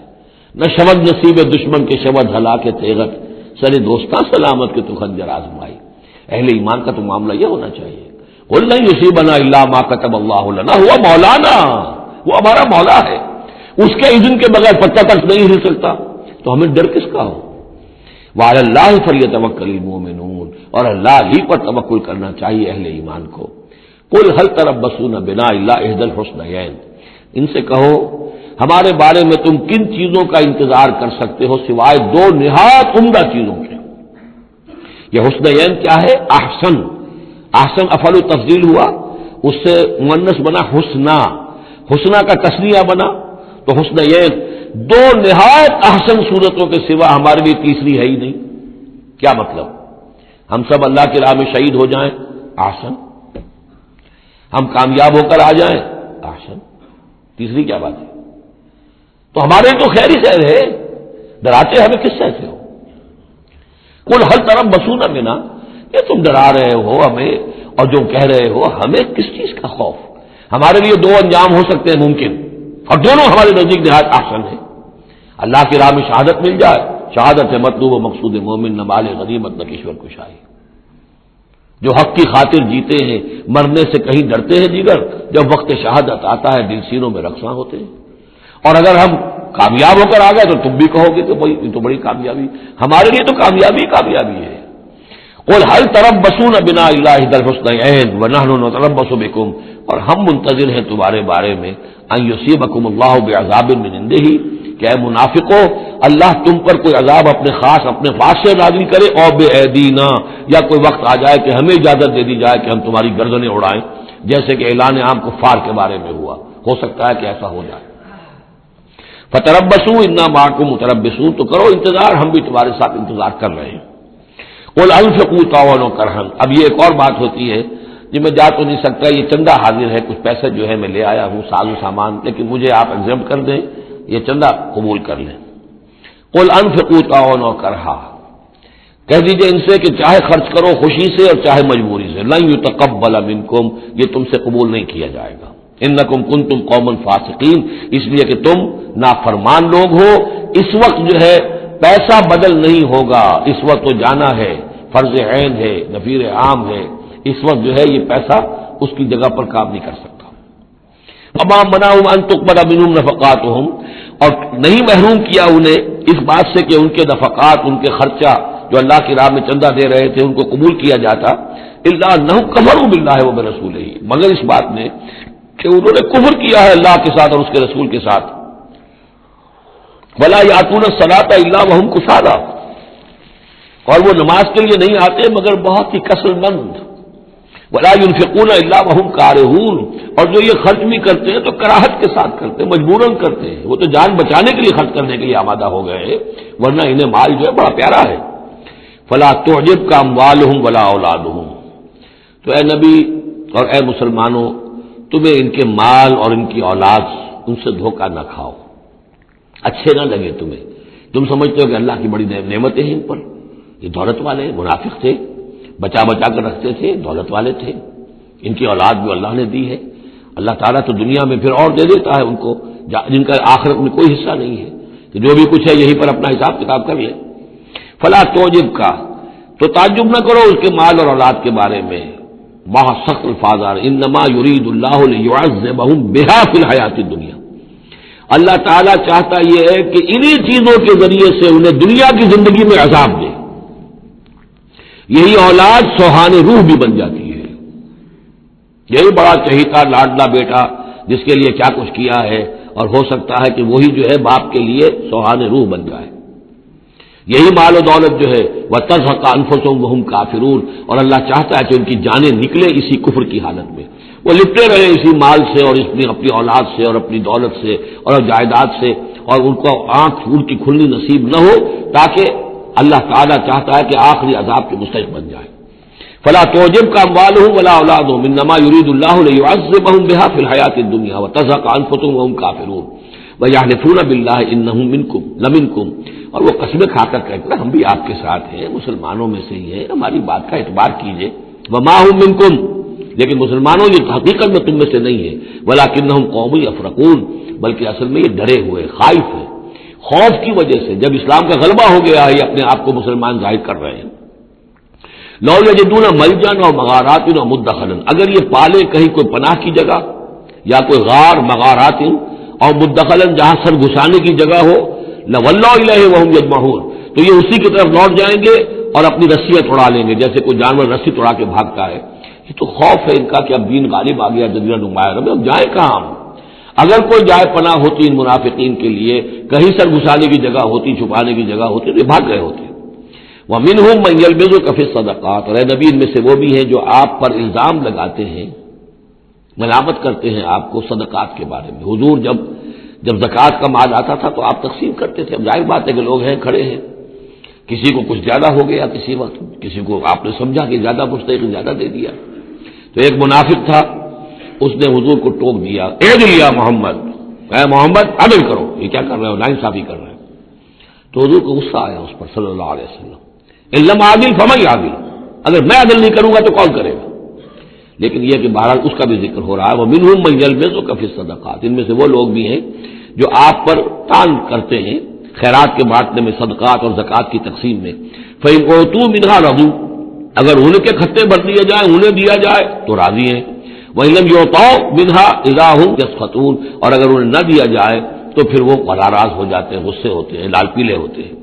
نہ شبد نصیب دشمن کے شبد ہلا کے تیغت، سر دوستاں سلامت کے تو خنجر آزمائی۔ اہل ایمان کا تو معاملہ یہ ہونا چاہیے، قل لن یصیبنا الا ما كتب اللہ لنا ہوا مولانا، وہ ہمارا مولا ہے، اس کے اذن کے بغیر پتہ تک نہیں ہل سکتا، تو ہمیں ڈر کس کا ہو؟ وعلی اللہ فلیتوکل المؤمنون، اور اللہ ہی پر توکل کرنا چاہیے اہل ایمان کو۔ قل هل تربصون بنا الا احدى الحسنيين، ان سے کہو ہمارے بارے میں تم کن چیزوں کا انتظار کر سکتے ہو سوائے دو نہایت عمدہ چیزوں کے۔ یہ حسنین کیا ہے؟ احسن، احسن افعل تفضیل ہوا، اس سے مؤنث بنا حسنا، حسنا کا تثنیہ بنا، تو حسنین دو نہایت احسن صورتوں کے سوا ہمارے لیے تیسری ہے ہی نہیں۔ کیا مطلب؟ ہم سب اللہ کی راہ میں شہید ہو جائیں، احسن، ہم کامیاب ہو کر آ جائیں، احسن، تیسری کیا بات ہے؟ تو ہمارے تو خیر ہی خیر ہے، ڈراتے ہمیں کس سے ہو؟ قل هل تربصون بنا، یہ تم ڈرا رہے ہو ہمیں اور جو کہہ رہے ہو ہمیں کس چیز کا خوف؟ ہمارے لیے دو انجام ہو سکتے ہیں ممکن، اور دونوں ہمارے نزدیک نہایت احسن ہے۔ اللہ کی راہ میں شہادت مل جائے، شہادت ہے مطلوب و مقصود مومن، نہ مال غنیمت نہ کشور کشائی۔ جو حق کی خاطر جیتے ہیں مرنے سے کہیں ڈرتے ہیں جگر، جب وقت شہادت آتا ہے دل سینوں میں رقصاں ہوتے ہیں۔ اور اگر ہم کامیاب ہو کر آ گئے تو تم بھی کہو گے کہ یہ تو بڑی کامیابی، ہمارے لیے تو کامیابی کامیابی ہے۔ قل هل تربصون بنا الا احدى الحسنيين ونحن نتربص بكم، اور ہم منتظر ہیں تمہارے بارے میں ان يصيبكم الله بعذاب من عنده، کہ اے منافقو اللہ تم پر کوئی عذاب اپنے خاص اپنے پاس سے نازل کرے، اور بأيدينا، یا کوئی وقت آ جائے کہ ہمیں اجازت دے دی جائے کہ ہم تمہاری گردنیں اڑائیں، جیسے کہ اعلان عام کفار کے بارے میں ہوا، ہو سکتا ہے کہ ایسا ہو جائے۔ فتربصوا انا معكم متربصون، تو کرو انتظار، ہم بھی تمہارے ساتھ انتظار کر رہے ہیں۔ قل انفقوا طوعا وكرها، اب یہ ایک اور بات ہوتی ہے جی میں جا تو نہیں سکتا، یہ چندہ حاضر ہے، کچھ پیسے جو ہے میں لے آیا ہوں ساز و سامان، لیکن مجھے آپ ایگزمپٹ کر دیں، یہ چندہ قبول کر لیں۔ قل انفقوا طوعا وكرها، کہہ دیجئے ان سے کہ چاہے خرچ کرو خوشی سے اور چاہے مجبوری سے، لن يتقبل منكم، یہ تم سے قبول نہیں کیا جائے گا، انکم کنتم قوما فاسقین، اس لیے کہ تم نافرمان لوگ ہو۔ اس وقت جو ہے پیسہ بدل نہیں ہوگا، اس وقت تو جانا ہے، فرض عین ہے، نفیر عام ہے، اس وقت جو ہے یہ پیسہ اس کی جگہ پر کام نہیں کر سکتا۔ وما منعهم ان تقبل منهم نفقاتهم، اور نہیں محروم کیا انہیں اس بات سے کہ ان کے نفقات، ان کے خرچہ جو اللہ کی راہ میں چندہ دے رہے تھے ان کو قبول کیا جاتا، الا انهم كفروا بالله وبرسوله، مگر اس بات میں کہ انہوں نے کفر کیا ہے اللہ کے ساتھ اور اس کے رسول کے ساتھ۔ ولا یاتون الصلاۃ الا وهم کسالى، اور وہ نماز کے لیے نہیں آتے مگر بہت ہی کسل مند۔ ولا ينفقون الا وهم كارهون، اور جو یہ خرچ بھی کرتے ہیں تو کراہت کے ساتھ کرتے ہیں، مجبوراً کرتے ہیں، وہ تو جان بچانے کے لیے خرچ کرنے کے لیے آمادہ ہو گئے ہیں، ورنہ انہیں مال جو ہے بڑا پیارا ہے۔ فلا تعجبك اموالهم ولا اولادهم، تو اے نبی اور اے مسلمانوں تمہیں ان کے مال اور ان کی اولاد ان سے دھوکہ نہ کھاؤ، اچھے نہ لگے تمہیں، تم سمجھتے ہو کہ اللہ کی بڑی نعمتیں ہیں ان پر، یہ دولت والے منافق تھے، بچا بچا کر رکھتے تھے، دولت والے تھے، ان کی اولاد بھی اللہ نے دی ہے، اللہ تعالیٰ تو دنیا میں پھر اور دے دیتا ہے ان کو جن کا آخرت میں کوئی حصہ نہیں ہے کہ جو بھی کچھ ہے یہیں پر اپنا حساب کتاب کر لیں. فلا توجب کا تو تعجب نہ کرو اس کے مال اور اولاد کے بارے میں. بہت سخت الفاظ آ رہے انما یرید اللہ لیعذبہم بہا فی الحیات الدنیا. اللہ تعالیٰ چاہتا یہ ہے کہ انہی چیزوں کے ذریعے سے انہیں دنیا کی زندگی میں عذاب دے. یہی اولاد سوہان روح بھی بن جاتی ہے. یہی بڑا چہیتا لاڈلا بیٹا جس کے لیے کیا کچھ کیا ہے اور ہو سکتا ہے کہ وہی جو ہے باپ کے لیے سوہان روح بن جائے. یہی مال و دولت جو ہے وَتَزْهَقَ أَنفُسُهُمْ وَهُمْ کافرون، اور اللہ چاہتا ہے کہ ان کی جانیں نکلے اسی کفر کی حالت میں، وہ لپٹے رہے اسی مال سے اور اپنی اولاد سے اور اپنی دولت سے اور جائیداد سے، اور ان کو آنکھ ان کی کھلنی نصیب نہ ہو، تاکہ اللہ تعالیٰ چاہتا ہے کہ آخری عذاب کے مستحق بن جائے. فلا تعجبك أموالهم ولا أولادهم إنما يريد الله ليعذبهم بها في الحياة الدنيا وتزهق أنفسهم وهم كافرون ويحلفون بالله إنهم منكم لمنكم، اور وہ قسمیں کھا کر کہتے ہیں ہم بھی آپ کے ساتھ ہیں، مسلمانوں میں سے ہی ہیں، ہماری بات کا اعتبار کیجئے. وما هم منكم، لیکن مسلمانوں یہ حقیقت میں تم میں سے نہیں ہے. ولكنهم قوم يفرقون، بلکہ اصل میں یہ ڈرے ہوئے خائف ہیں، خوف کی وجہ سے جب اسلام کا غلبہ ہو گیا ہے یہ اپنے آپ کو مسلمان ظاہر کر رہے ہیں. لو یجدون ملجا و مغارات و مدخلا، اگر یہ پالے کہیں کوئی پناہ کی جگہ یا کوئی غار مغارات اور مدخلا جہاں سر گھسانے کی جگہ ہو، لولوا الیہ وہم یجمعون، تو یہ اسی کی طرف لوٹ جائیں گے اور اپنی رسیاں توڑا لیں گے جیسے کوئی جانور رسی توڑا کے بھاگتا ہے. یہ تو خوف ہے ان کا کہ اب دین غالب آ گیا جزیرہ نمایاں میں، اب جائیں کہاں ہم؟ اگر کوئی جائے پناہ ہوتی ان منافقین کے لیے، کہیں سر گھسانے کی جگہ ہوتی، چھپانے کی جگہ ہوتی تو یہ بھاگ گئے ہوتے. وَمِنْهُمْ مَنْ يَلْمِزُكَ فِي الصَّدَقَاتِ، اور اے نبی ان میں سے وہ بھی ہیں جو آپ پر الزام لگاتے ہیں، ملامت کرتے ہیں آپ کو صدقات کے بارے میں. حضور جب زکوٰۃ کا مال آتا تھا تو آپ تقسیم کرتے تھے. اب ظاہر بات ہے کہ لوگ ہیں کھڑے ہیں، کسی کو کچھ زیادہ ہو گیا کسی وقت، کسی کو آپ نے سمجھا کہ زیادہ مستحق زیادہ دے دیا. تو ایک منافق تھا، اس نے حضور کو ٹوک دیا، عدل یا محمد، اے محمد عدل کرو، یہ کیا کر رہے ہو، ناانصافی کر رہے ہیں. تو حضور کو غصہ آیا اس پر صلی اللہ علیہ وسلم، علم عادل فمن عادل، اگر میں عدل نہیں کروں گا تو کون کرے گا. لیکن یہ کہ بہرحال اس کا بھی ذکر ہو رہا ہے. وہ منہم من یلمزک فی الصدقات، ان میں سے وہ لوگ بھی ہیں جو آپ پر تان کرتے ہیں خیرات کے بانٹنے میں، صدقات اور زکوٰۃ کی تقسیم میں. فإن أوتوا منها رضوا، اگر ان کے کھتے بھر دیے جائیں، انہیں دیا جائے تو راضی ہیں. وإن لم يعطوا منها إذا هم يسخطون، اور اگر انہیں نہ دیا جائے تو پھر وہ ناراض ہو جاتے ہیں، غصے ہوتے ہیں، لال پیلے ہوتے ہیں.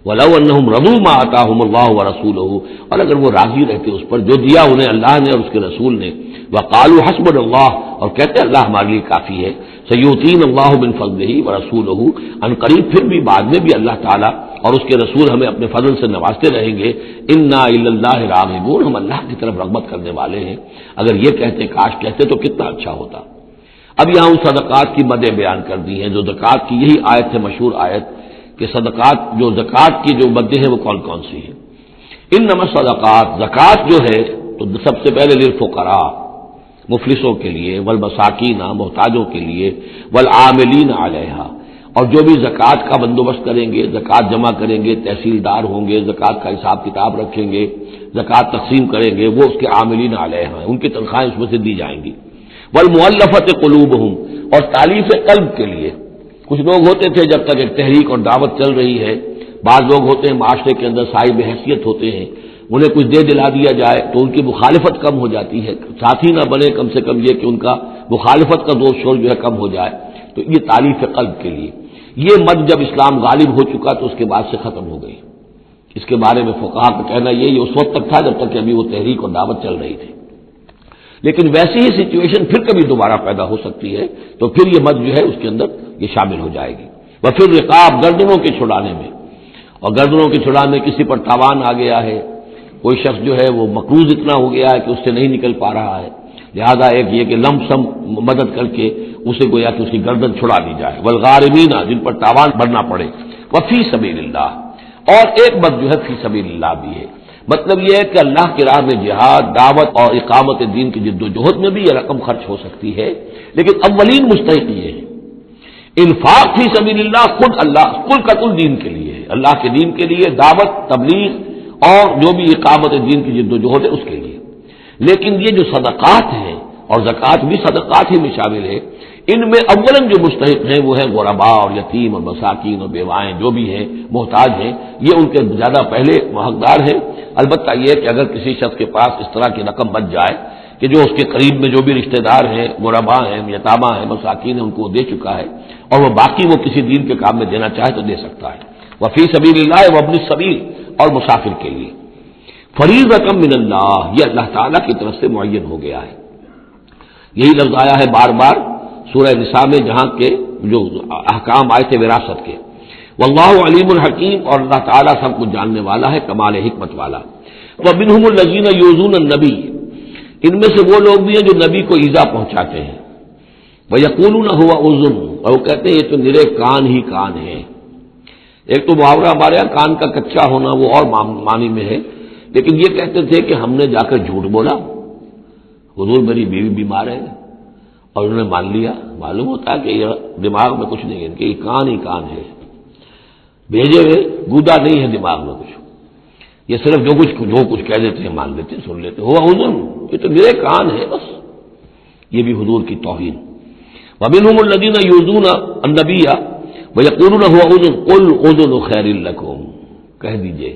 وَلَوْ أَنَّهُمْ رَضُوا مَا آتَاهُمُ اللَّهُ وَرَسُولُهُ، اور اگر وہ راضی رہتے اس پر جو دیا انہیں اللہ نے اور اس کے رسول نے. وَقَالُوا حَسْبُنَا اللَّهُ، اور کہتے ہیں اللہ ہمارے لیے کافی ہے. سَيُؤْتِينَا اللَّهُ مِن فَضْلِهِ وَرَسُولُهُ، ان قریب پھر بھی بعد میں بھی اللہ تعالیٰ اور اس کے رسول ہمیں اپنے فضل سے نوازتے رہیں گے. اِنَّا إِلَى اللَّهِ رَاغِبُونَ، ہم اللہ کی طرف رغبت کرنے والے ہیں. اگر یہ کہتے کاش کہتے تو کتنا اچھا ہوتا. اب یہاں ان صدقات کی مدیں بیان کر دی ہیں جو زکوٰۃ کی، یہی آیت ہے مشہور آیت کہ صدقات جو زکوٰۃ کی جو مدیں ہیں وہ کون کون سی ہیں. انما صدقات، زکوٰۃ جو ہے تو سب سے پہلے للفقراء، مفلسوں کے لیے، والمساکین، محتاجوں کے لیے، والعاملین علیہا، اور جو بھی زکوٰۃ کا بندوبست کریں گے، زکوٰۃ جمع کریں گے، تحصیلدار ہوں گے، زکوٰۃ کا حساب کتاب رکھیں گے، زکوٰۃ تقسیم کریں گے، وہ اس کے عاملین علیہا ہیں، ان کی تنخواہیں اس میں سے دی جائیں گی. والمؤلفۃ قلوبہم، اور تالیف قلب کے لیے. کچھ لوگ ہوتے تھے جب تک ایک تحریک اور دعوت چل رہی ہے، بعض لوگ ہوتے ہیں معاشرے کے اندر صاحب حیثیت ہوتے ہیں، انہیں کچھ دے دلا دیا جائے تو ان کی مخالفت کم ہو جاتی ہے، ساتھی نہ بنے، کم سے کم یہ کہ ان کا مخالفت کا دور شور جو ہے کم ہو جائے. تو یہ تالیف قلب کے لیے. یہ مد جب اسلام غالب ہو چکا تو اس کے بعد سے ختم ہو گئی. اس کے بارے میں فقہا کا کہنا یہ اس وقت تک تھا جب تک کہ ابھی وہ تحریک اور دعوت چل رہی تھی. لیکن ویسی ہی سچویشن پھر کبھی دوبارہ پیدا ہو سکتی ہے تو پھر یہ مد جو ہے اس کے اندر یہ شامل ہو جائے گی. وفر رقاب، گردنوں کے چھڑانے میں، اور گردنوں کے چھڑانے کسی پر تاوان آ گیا ہے، کوئی شخص جو ہے وہ مقروض اتنا ہو گیا ہے کہ اس سے نہیں نکل پا رہا ہے، لہذا ایک یہ کہ لم سم مدد کر کے اسے گویا کہ اس کی گردن چھڑا دی جائے. والغارمین، جن پر تاوان بھرنا پڑے. وفی سبیل اللہ، اور ایک مد جو ہے فی سبیل اللہ بھی ہے. مطلب یہ ہے کہ اللہ کی راہ میں جہاد، دعوت اور اقامت دین کی جد و جہد میں بھی یہ رقم خرچ ہو سکتی ہے، لیکن اولین مستحق یہ ہے. انفاق فی سبیل اللہ خود اللہ کل کا کل دین کے لیے ہے، اللہ کے دین کے لیے، دعوت، تبلیغ اور جو بھی اقامت دین کی جد و جہد ہے اس کے لیے. لیکن یہ جو صدقات ہیں اور زکوٰۃ بھی صدقات ہی میں شامل ہے۔ ان میں اولن جو مستحق ہیں وہ ہیں غربا اور یتیم اور مساکین اور بیوائیں جو بھی ہیں محتاج ہیں، یہ ان کے زیادہ پہلے حقدار ہیں۔ البتہ یہ کہ اگر کسی شخص کے پاس اس طرح کی رقم بچ جائے کہ جو اس کے قریب میں جو بھی رشتہ دار ہیں، غربا ہیں، یتامہ ہیں، مساکین ہیں، ان کو دے چکا ہے اور وہ باقی وہ کسی دین کے کام میں دینا چاہے تو دے سکتا ہے۔ وفی سبیل اللہ وابن السبیل، اور مسافر کے لیے فریضۃ من اللہ، یہ اللہ تعالیٰ کی طرف سے معین ہو گیا ہے۔ یہی لفظ آیا ہے بار بار سورہ نساء میں، جہاں کے جو احکام آئے تھے وراثت کے۔ واللہ علیم الحکیم، اور اللہ تعالیٰ سب کچھ جاننے والا ہے، کمال حکمت والا۔ ومنہم الذین یؤذون النبی، ان میں سے وہ لوگ بھی ہیں جو نبی کو ایذا پہنچاتے ہیں۔ ویقولون هو اذن، اور وہ کہتے ہیں یہ تو نرے کان ہی کان ہے۔ ایک تو محاورہ ہمارے یہاں کان کا کچا ہونا وہ اور معنی میں ہے، لیکن یہ کہتے تھے کہ ہم نے جا کر جھوٹ بولا، حضور میری بیوی بیمار ہے اور انہوں نے مان لیا۔ معلوم ہوتا ہے کہ یہ دماغ میں کچھ نہیں ہے، ان کے یہ کان ہی کان ہے، بھیجے ہوئے گودا نہیں ہے دماغ میں کچھ، یہ صرف جو کچھ کہہ دیتے ہیں مان لیتے ہیں، سن لیتے ہیں۔ ہوا اذن، یہ تو میرے کان ہے بس، یہ بھی حضور کی توہین۔ ومنہم الذین یؤذون النبی ویقولون هو اذن قل اذن خیر لکم، کہہ دیجئے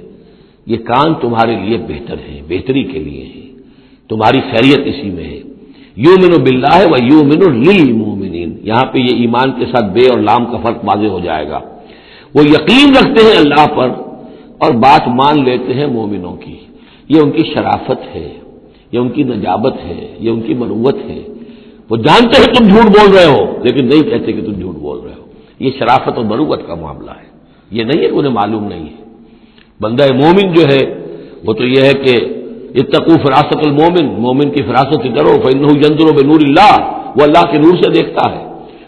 یہ کان تمہارے لیے بہتر ہے، بہتری کے لیے ہے، تمہاری خیریت اسی میں ہے۔ یؤمن باللہ و یؤمن للمؤمنین، یہاں پہ یہ ایمان کے ساتھ بے اور لام کا فرق واضح ہو جائے گا۔ وہ یقین رکھتے ہیں اللہ پر اور بات مان لیتے ہیں مومنوں کی، یہ ان کی شرافت ہے، یہ ان کی نجابت ہے، یہ ان کی مروت ہے۔ وہ جانتے ہیں تم جھوٹ بول رہے ہو لیکن نہیں کہتے کہ تم جھوٹ بول رہے ہو، یہ شرافت اور مروت کا معاملہ ہے۔ یہ نہیں ہے کہ انہیں معلوم نہیں ہے۔ بندہ مومن جو ہے وہ تو یہ ہے کہ اتقوا فراست المومن، مومن کی فراست سے ڈرو، فإنہ ينظر بنور اللہ، وہ اللہ کے نور سے دیکھتا ہے۔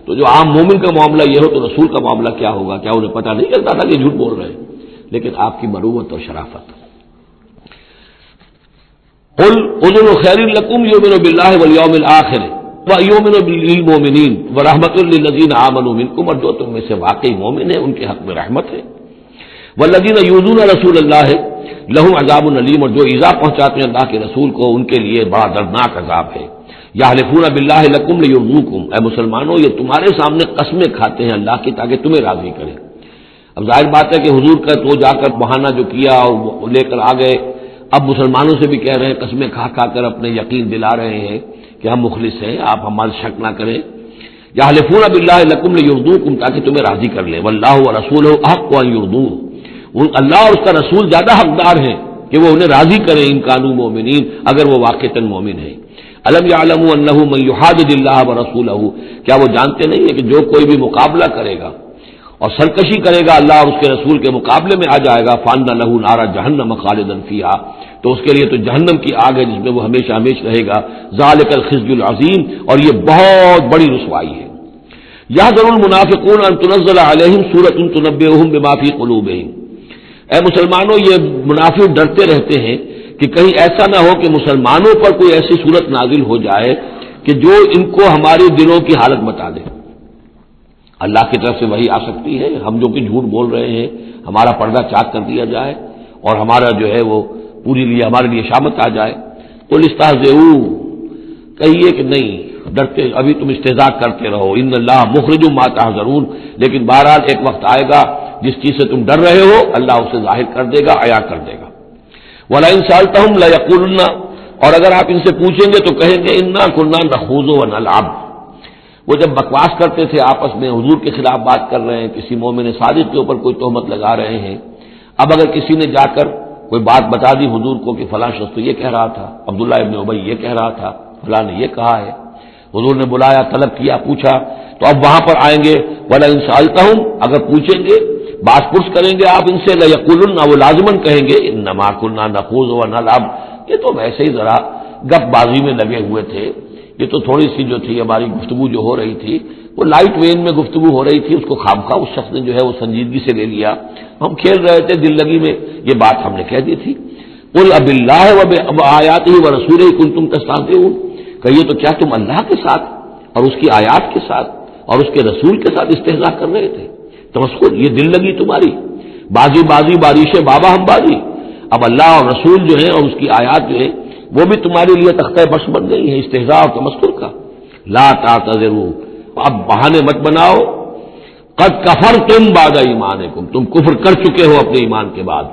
تو جو عام مومن کا معاملہ یہ ہو تو رسول کا معاملہ کیا ہوگا؟ کیا انہیں پتہ نہیں چلتا تھا کہ جھوٹ بول رہے ہیں؟ لیکن آپ کی مروت اور شرافت۔ قل اذن خیر لکم یؤمن باللہ والیوم الآخر ویؤمن بالمؤمنین ورحمۃ للذین آمنوا منکم، اور جو تم میں سے واقعی مومن ہیں ان کے حق میں رحمت ہے۔ والذین یؤذون رسول اللہ لہم عذاب علیم، اور جو ایذا پہنچاتے ہیں اللہ کے رسول کو ان کے لیے بڑا دردناک عذاب ہے۔ یحلفون باللہ لکم لیرضوکم، اے مسلمانوں یہ تمہارے سامنے قسمیں کھاتے ہیں اللہ کی تاکہ تمہیں راضی کریں۔ اب ظاہر بات ہے کہ حضور کا تو جا کر بہانہ جو کیا اور لے کر آ گئے، اب مسلمانوں سے بھی کہہ رہے ہیں، قسمیں کھا کھا کر اپنے یقین دلا رہے ہیں کہ ہم مخلص ہیں، آپ ہمارے شک نہ کریں۔ یحلفون باللہ لکم لیرضوکم، تاکہ تمہیں راضی کر لیں۔ واللہ ورسولہ احق ان یرضوہ، اللہ اور اس کا رسول زیادہ حقدار ہیں کہ وہ انہیں راضی کریں، ان کانوا مومنین، اگر وہ واقعتاً مومن ہیں۔ الم یعلموا انہ من یحادد اللہ ورسولہ، کیا وہ جانتے نہیں ہیں کہ جو کوئی بھی مقابلہ کرے گا اور سرکشی کرے گا اللہ اور اس کے رسول کے مقابلے میں آ جائے گا، فان لہ نار جہنم خالدا فیہا، تو اس کے لیے تو جہنم کی آگ ہے جس میں وہ ہمیشہ ہمیشہ رہے گا۔ ذالک الخزي العظیم، اور یہ بہت بڑی رسوائی ہے۔ یحذر المنافقون ان تنزل علیہم سورۃ تنبئہم بما فی قلوبہم، اے مسلمانوں یہ منافق ڈرتے رہتے ہیں کہ کہیں ایسا نہ ہو کہ مسلمانوں پر کوئی ایسی صورت نازل ہو جائے کہ جو ان کو ہمارے دلوں کی حالت بتا دے۔ اللہ کی طرف سے وہی آ سکتی ہے، ہم جو کہ جھوٹ بول رہے ہیں ہمارا پردہ چاک کر دیا جائے اور ہمارا جو ہے وہ پوری لیے ہمارے لیے شامت آ جائے۔ قل استہزئوا، کہیے کہ نہیں ڈرتے، ابھی تم استہزاء کرتے رہو، ان اللہ مخرج ما تحذرون، لیکن بہرحال ایک وقت آئے گا جس چیز سے تم ڈر رہے ہو اللہ اسے ظاہر کر دے گا، عیاں کر دے گا۔ وَلَئِن سَأَلْتَهُمْ لَيَقُولُنَّ، اور اگر آپ ان سے پوچھیں گے تو کہیں گے اِنَّا كُنَّا نَخُوضُ وَنَلْعَبُ، وہ جب بکواس کرتے تھے آپس میں، حضور کے خلاف بات کر رہے ہیں، کسی مومن صادق کے اوپر کوئی تہمت لگا رہے ہیں، اب اگر کسی نے جا کر کوئی بات بتا دی حضور کو کہ فلاں شخص تو یہ کہہ رہا تھا، عبداللہ ابن ابی یہ کہہ رہا تھا، فلاں نے یہ کہا ہے، حضور نے بلایا، طلب کیا، پوچھا، تو اب وہاں پر آئیں گے وَلَئِن سَأَلْتَهُمْ، اگر پوچھیں گے باس پرس کریں گے آپ ان سے، لَيَقُولُنَّ، وہ لازماً کہیں گے اِنَّمَا كُنَّا نَخُوضُ وَنَلْعَبُ، یہ تو ویسے ہی ذرا گپ بازی میں لگے ہوئے تھے، یہ تو تھوڑی سی جو تھی ہماری گفتگو جو ہو رہی تھی وہ لائٹ وین میں گفتگو ہو رہی تھی، اس کو خامخواہ اس شخص نے جو ہے وہ سنجیدگی سے لے لیا، ہم کھیل رہے تھے دل لگی میں، یہ بات ہم نے کہہ دی تھی۔ قُلْ أَبِاللَّهِ وَبِآيَاتِهِ وَرَسُولِهِ كُنتُمْ تَسْتَهْزِئُونَ، کہیے تو کیا تم اللہ کے ساتھ اور اس کی آیات کے ساتھ اور اس کے رسول کے ساتھ استہزاء کر رہے تھے؟ تمسخر، یہ دل لگی تمہاری، بازی بازی بارش بابا ہم بازی، اب اللہ اور رسول جو ہے اور اس کی آیات جو ہے وہ بھی تمہارے لیے تختہ بش بن گئی ہے استہزاء اور تمسخر کا. لا تعتذروا، اب بہانے مت بناؤ. قد کفرتم بعد ایمانکم، تم کفر کر چکے ہو اپنے ایمان کے بعد.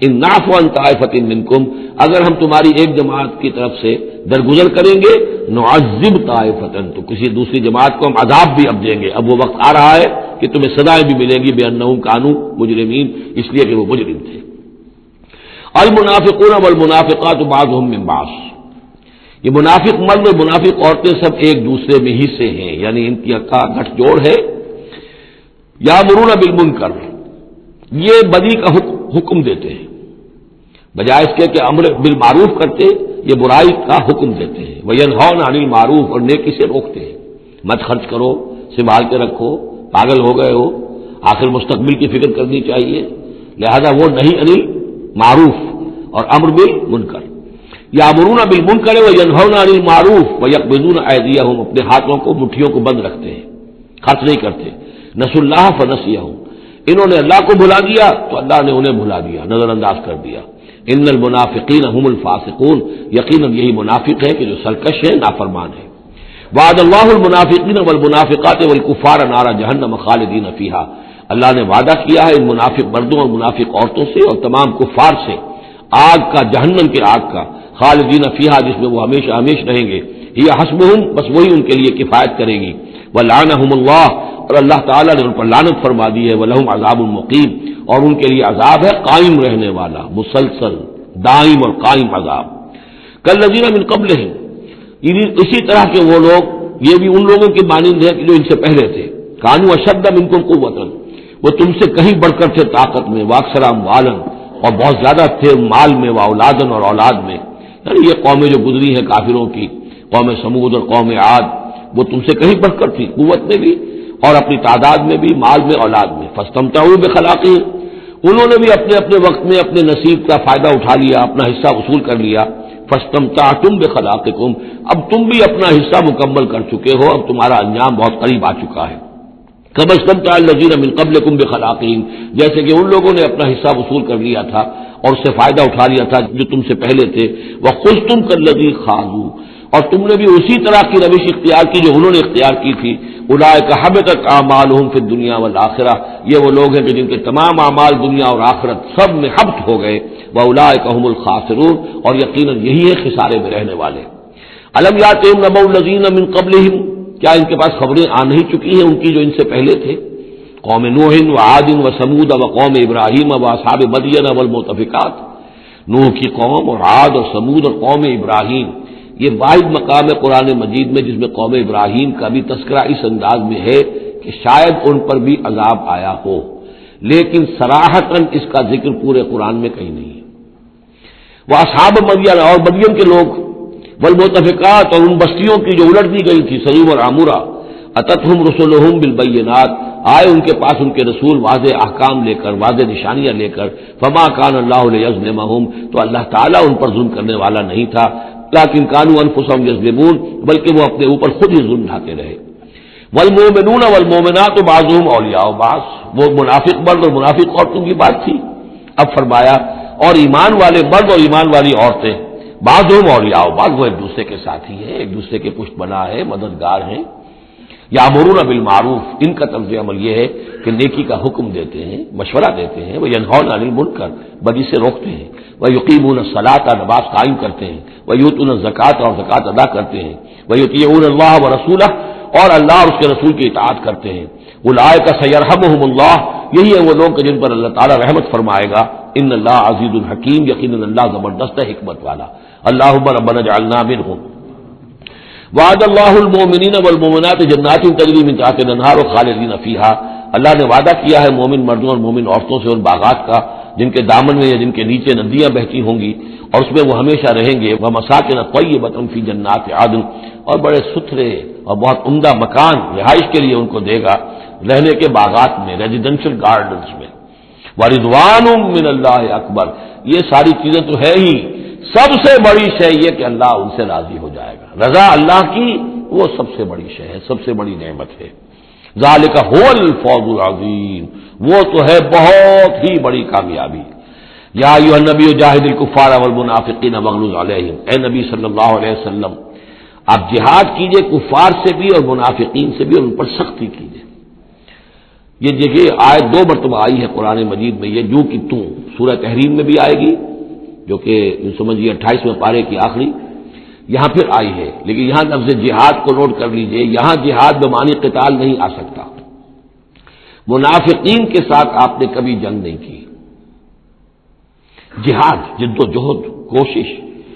ان نعفو عن طائفۃ منکم، اگر ہم تمہاری ایک جماعت کی طرف سے درگزر کریں گے، نعذب طائفۃ، تو کسی دوسری جماعت کو ہم عذاب بھی اب دیں گے. اب وہ وقت آ رہا ہے کہ تمہیں سزائیں بھی ملیں گی بانہم کانوا مجرمین، اس لیے کہ وہ مجرم تھے. المنافقون والمنافقات بعضهم من بعض، یہ منافق مرد اور منافق عورتیں سب ایک دوسرے میں ہی سے ہیں، یعنی ان کی کا گٹھ جوڑ ہے. یامرون بالمنکر، یہ بدی کا حکم دیتے ہیں، بجائے اس کے کہ امر بالمعروف کرتے یہ برائی کا حکم دیتے ہیں. وینہون عن المعروف، اور نیکی سے روکتے ہیں. مت خرچ کرو، سنبھال کے رکھو، پاگل ہو گئے ہو، آخر مستقبل کی فکر کرنی چاہیے. لہذا وہ نہیں انل معروف اور امر بالمنکر. یامرون بالمنکر وینہون عن المعروف ویقبضون ایدیہم، اپنے ہاتھوں کو مٹھیوں کو بند رکھتے ہیں، خرچ نہیں کرتے. نسوا اللہ فنسیہم، انہوں نے اللہ کو بھلا دیا تو اللہ نے انہیں بھلا دیا، نظر انداز کر دیا. ان المنافقین هم الفاسقون، یقیناً یہی منافق ہے کہ جو سرکش ہے، نافرمان ہے. وعد اللہ المنافقین والمنافقات والکفار نار جہنم خالدین فیہا، اللہ نے وعدہ کیا ہے ان منافق مردوں اور منافق عورتوں سے اور تمام کفار سے آگ کا، جہنم کی آگ کا، خالدین فیہا، جس میں وہ ہمیشہ ہمیشہ رہیں گے. یہ حسبہم، بس وہی ان کے لیے کفایت کرے گی. ولعنہم اللہ، اور اللہ تعالیٰ نے ان پر لعنت فرما دی ہے. ولہم عذاب مقیم، اور ان کے لیے عذاب ہے قائم رہنے والا، مسلسل دائم اور قائم عذاب. کالذین من قبلہم، اسی طرح کے وہ لوگ، یہ بھی ان لوگوں کی مانند ہے کہ جو ان سے پہلے تھے. کانوا اشد منکم قوۃ، وہ تم سے کہیں بڑھ کر تھے طاقت میں. واکثر اموالا، اور بہت زیادہ تھے مال میں، واولادن، اور اولاد میں. یعنی یہ قومیں جو گزری ہیں کافروں کی، قوم سمود اور قوم عاد، وہ تم سے کہیں بڑھ کر تھی، قوت میں بھی اور اپنی تعداد میں بھی، مال میں، اولاد میں. فاستمتعوا بخلاقہم، انہوں نے بھی اپنے اپنے وقت میں اپنے نصیب کا فائدہ اٹھا لیا، اپنا حصہ وصول کر لیا. فاستمتعتم بخلاقکم، اب تم بھی اپنا حصہ مکمل کر چکے ہو، اب تمہارا انجام بہت قریب آ چکا ہے. کما استمتع الذین من قبلکم بخلاقہم، جیسے کہ ان لوگوں نے اپنا حصہ وصول کر لیا تھا اور اس سے فائدہ اٹھا لیا تھا جو تم سے پہلے تھے. وخذتم کالذی خاضوا، اور تم نے بھی اسی طرح کی روش اختیار کی جو انہوں نے اختیار کی تھی. اولئک حبطت اعمالہم فی الدنیا والآخرہ، یہ وہ لوگ ہیں کہ جن کے تمام اعمال دنیا اور آخرت سب میں حبط ہو گئے. واولئک هم الخاسرون، اور یقیناً یہی ہے خسارے میں رہنے والے. الم یاتہم نبأ الذین من قبلہم، کیا ان کے پاس خبریں آ نہیں چکی ہیں ان کی جو ان سے پہلے تھے؟ قوم نوح وعاد وثمود وقوم ابراہیم واصحاب مدین والمؤتفکات، نوح کی قوم اور عاد اور ثمود اور قوم ابراہیم. یہ واحد مقام ہے قرآن مجید میں جس میں قوم ابراہیم کا بھی تذکرہ اس انداز میں ہے کہ شاید ان پر بھی عذاب آیا ہو، لیکن صراحتاً اس کا ذکر پورے قرآن میں کہیں نہیں ہے. وہ اصحاب مدین، اور مدین کے لوگ، والمؤتفکات، اور ان بستیوں کی جو الٹ دی گئی تھی، سدوم اور عمورہ. اتتہم رسلہم بالبینات، آئے ان کے پاس ان کے رسول واضح احکام لے کر، واضح نشانیاں لے کر. فما کان اللہ لیظلمہم، تو اللہ تعالیٰ ان پر ظلم کرنے والا نہیں تھا. لیکن کانوا انفسہم یظلمون، بلکہ وہ اپنے اوپر خود ہی ظلم ڈھاتے رہے. والمؤمنون والمؤمنات بعضهم اولیاء بعض، وہ منافق مرد اور منافق عورتوں کی بات تھی. اب فرمایا اور ایمان والے مرد اور ایمان والی عورتیں، بعضهم اولیاء بعض، وہ ایک دوسرے کے ساتھی ہیں، ایک دوسرے کے پشت بنا ہے، مددگار ہیں. یامرون بالمعروف، ان کا طرز عمل یہ ہے کہ نیکی کا حکم دیتے ہیں، مشورہ دیتے ہیں. وہ ینہون عن المنکر، بدی سے روکتے ہیں. وہ یقیمون الصلاۃ، نماز قائم کرتے ہیں. وہ یؤتون الزکوٰۃ، اور زکوٰۃ ادا کرتے ہیں. وہ یطیعون اللہ ورسولہ، اور اللہ اور اس کے رسول کی اطاعت کرتے ہیں. اولئک سیرحمہم اللہ، یہی ہے وہ لوگ کہ جن پر اللہ تعالیٰ رحمت فرمائے گا. ان اللہ عزیز الحکیم، یقیناً اللہ زبردست ہے، حکمت والا. اللہم ربنا اجعلنا منہم. وعد اللہ المؤمنین والمؤمنات جنات تجری من تحتها الانہار خالدین فیہا، اللہ نے وعدہ کیا ہے مومن مردوں اور مومن عورتوں سے ان باغات کا جن کے دامن میں یا جن کے نیچے ندیاں بہتی ہوں گی، اور اس میں وہ ہمیشہ رہیں گے. ومساکن طیبۃ فی جنات عدن، اور بڑے ستھرے اور بہت عمدہ مکان رہائش کے لیے ان کو دے گا، رہنے کے باغات میں، ریزیڈینشل گارڈنز میں. ورضوان من اللہ اکبر، یہ ساری چیزیں تو ہے ہی، سب سے بڑی شے یہ کہ اللہ ان سے راضی ہو جائے گا. رضا اللہ کی وہ سب سے بڑی شے ہے، سب سے بڑی نعمت ہے. ذالک هو الفوز العظیم، وہ تو ہے بہت ہی بڑی کامیابی. یا ایھا النبی جاہد الکفار والمنافقین واغلظ علیہم، اے نبی صلی اللہ علیہ وسلم آپ جہاد کیجئے کفار سے بھی اور منافقین سے بھی، اور ان پر سختی کیجئے۔ یہ دیکھیے آیت 2 مرتبہ آئی ہے قرآن مجید میں، یہ جو کہ تم سورہ تحریم میں بھی آئے گی جو کہ سمجھیے 28ویں پارے کی آخری، یہاں پھر آئی ہے، لیکن یہاں لفظ جہاد کو نوٹ کر لیجئے، یہاں جہاد بمعنی قتال نہیں آ سکتا۔ منافقین کے ساتھ آپ نے کبھی جنگ نہیں کی، جہاد جد و جہد کوشش،